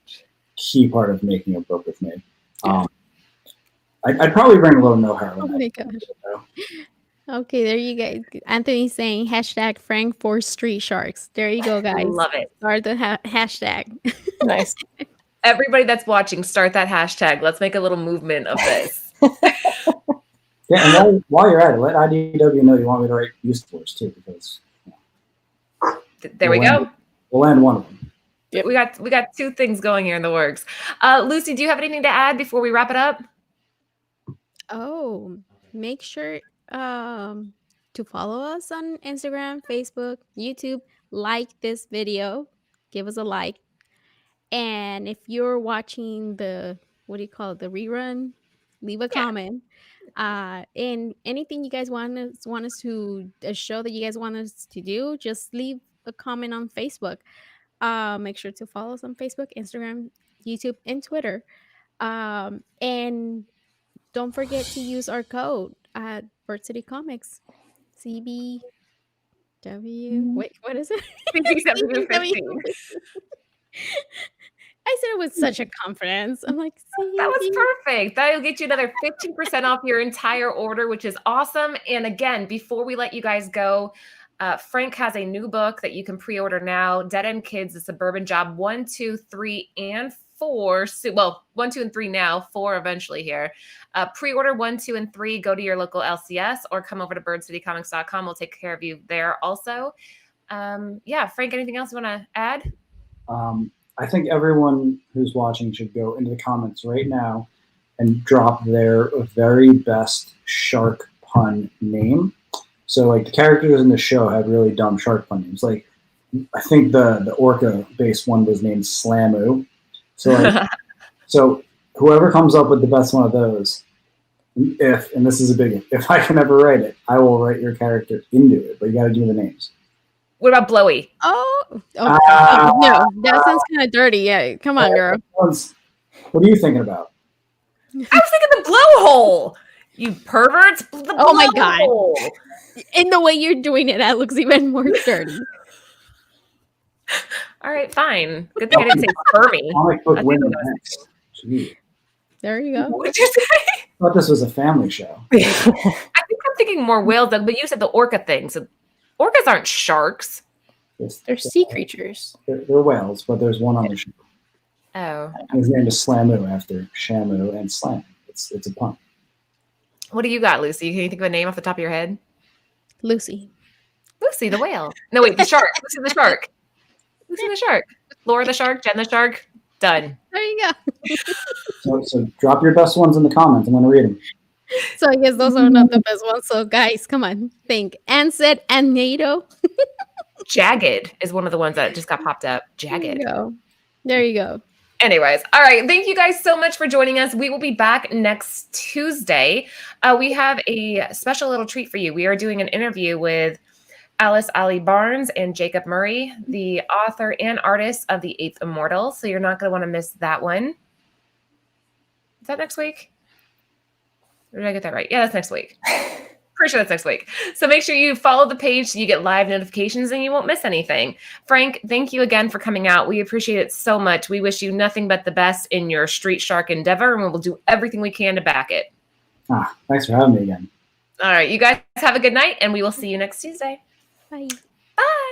key part of making a book with me. I'd probably bring a little no heroin. Oh my gosh. Okay, there you go. Anthony's saying hashtag Frank for Street Sharks. There you go, guys. Love it. Start the hashtag. Nice. Everybody that's watching, start that hashtag. Let's make a little movement of this. Yeah, and while you're at it, let IDW know you want me to write Beast Wars too, because there we go. We'll land one of them. Yep. We got 2 things going here in the works. Lucy, do you have anything to add before we wrap it up? Oh, make sure to follow us on Instagram, Facebook, YouTube. Like this video, give us a like. And if you're watching the rerun, leave a comment. And anything you guys want us to a show that you guys want us to do, just leave a comment on Facebook. Make sure to follow us on Facebook, Instagram, YouTube, and Twitter. And don't forget to use our code at Bird City Comics. CBW. Wait, what is it? CBW15. I said it with such a confidence. I'm like, that was perfect. That'll get you another 15% off your entire order, which is awesome. And again, before we let you guys go, Frank has a new book that you can pre-order now. Dead End Kids, The Suburban Job 1, 2, 3, and 4. Well, 1, 2, and 3 now, 4 eventually here. Pre-order 1, 2, and 3. Go to your local LCS or come over to birdcitycomics.com. We'll take care of you there also. Frank, anything else you want to add? I think everyone who's watching should go into the comments right now and drop their very best shark pun name. So, like, the characters in the show have really dumb shark pun names. Like, I think the orca-based one was named Slamu. So, so whoever comes up with the best one of those, and this is a big if I can ever write it, I will write your character into it. But you got to do the names. What about Blowy? No, that sounds kind of dirty. Yeah, come on, girl. What are you thinking about? I was thinking the blowhole. You perverts! Oh my god! In the way you're doing it, that looks even more dirty. All right, fine. Good thing I didn't say spermy. There you go. What did you say? I thought this was a family show. I think I'm thinking more whales, but you said the orca thing. So orcas aren't sharks. They're sea creatures. They're whales, but there's one on the show. Oh. His name is Slamu after Shamu and Slam. It's a pun. What do you got, Lucy? Can you think of a name off the top of your head? Lucy. Lucy the whale. No, wait, the shark. Lucy the shark. Lucy the shark. Laura the shark. Jen the shark. Done. There you go. So drop your best ones in the comments. I'm going to read them. So I guess those are not the best ones. So guys, come on, think. Ansett and NATO. Jagged is one of the ones that just got popped up. Jagged. There you go. Anyways, all right. Thank you guys so much for joining us. We will be back next Tuesday. We have a special little treat for you. We are doing an interview with Alice Ali Barnes and Jacob Murray, the author and artist of The Eighth Immortal. So you're not going to want to miss that one. Is that next week? Or did I get that right? Yeah, that's next week. Pretty sure that's next week. So make sure you follow the page so you get live notifications and you won't miss anything. Frank, thank you again for coming out. We appreciate it so much. We wish you nothing but the best in your street shark endeavor, and we will do everything we can to back it. Thanks for having me again. All right. You guys have a good night, and we will see you next Tuesday. Bye. Bye.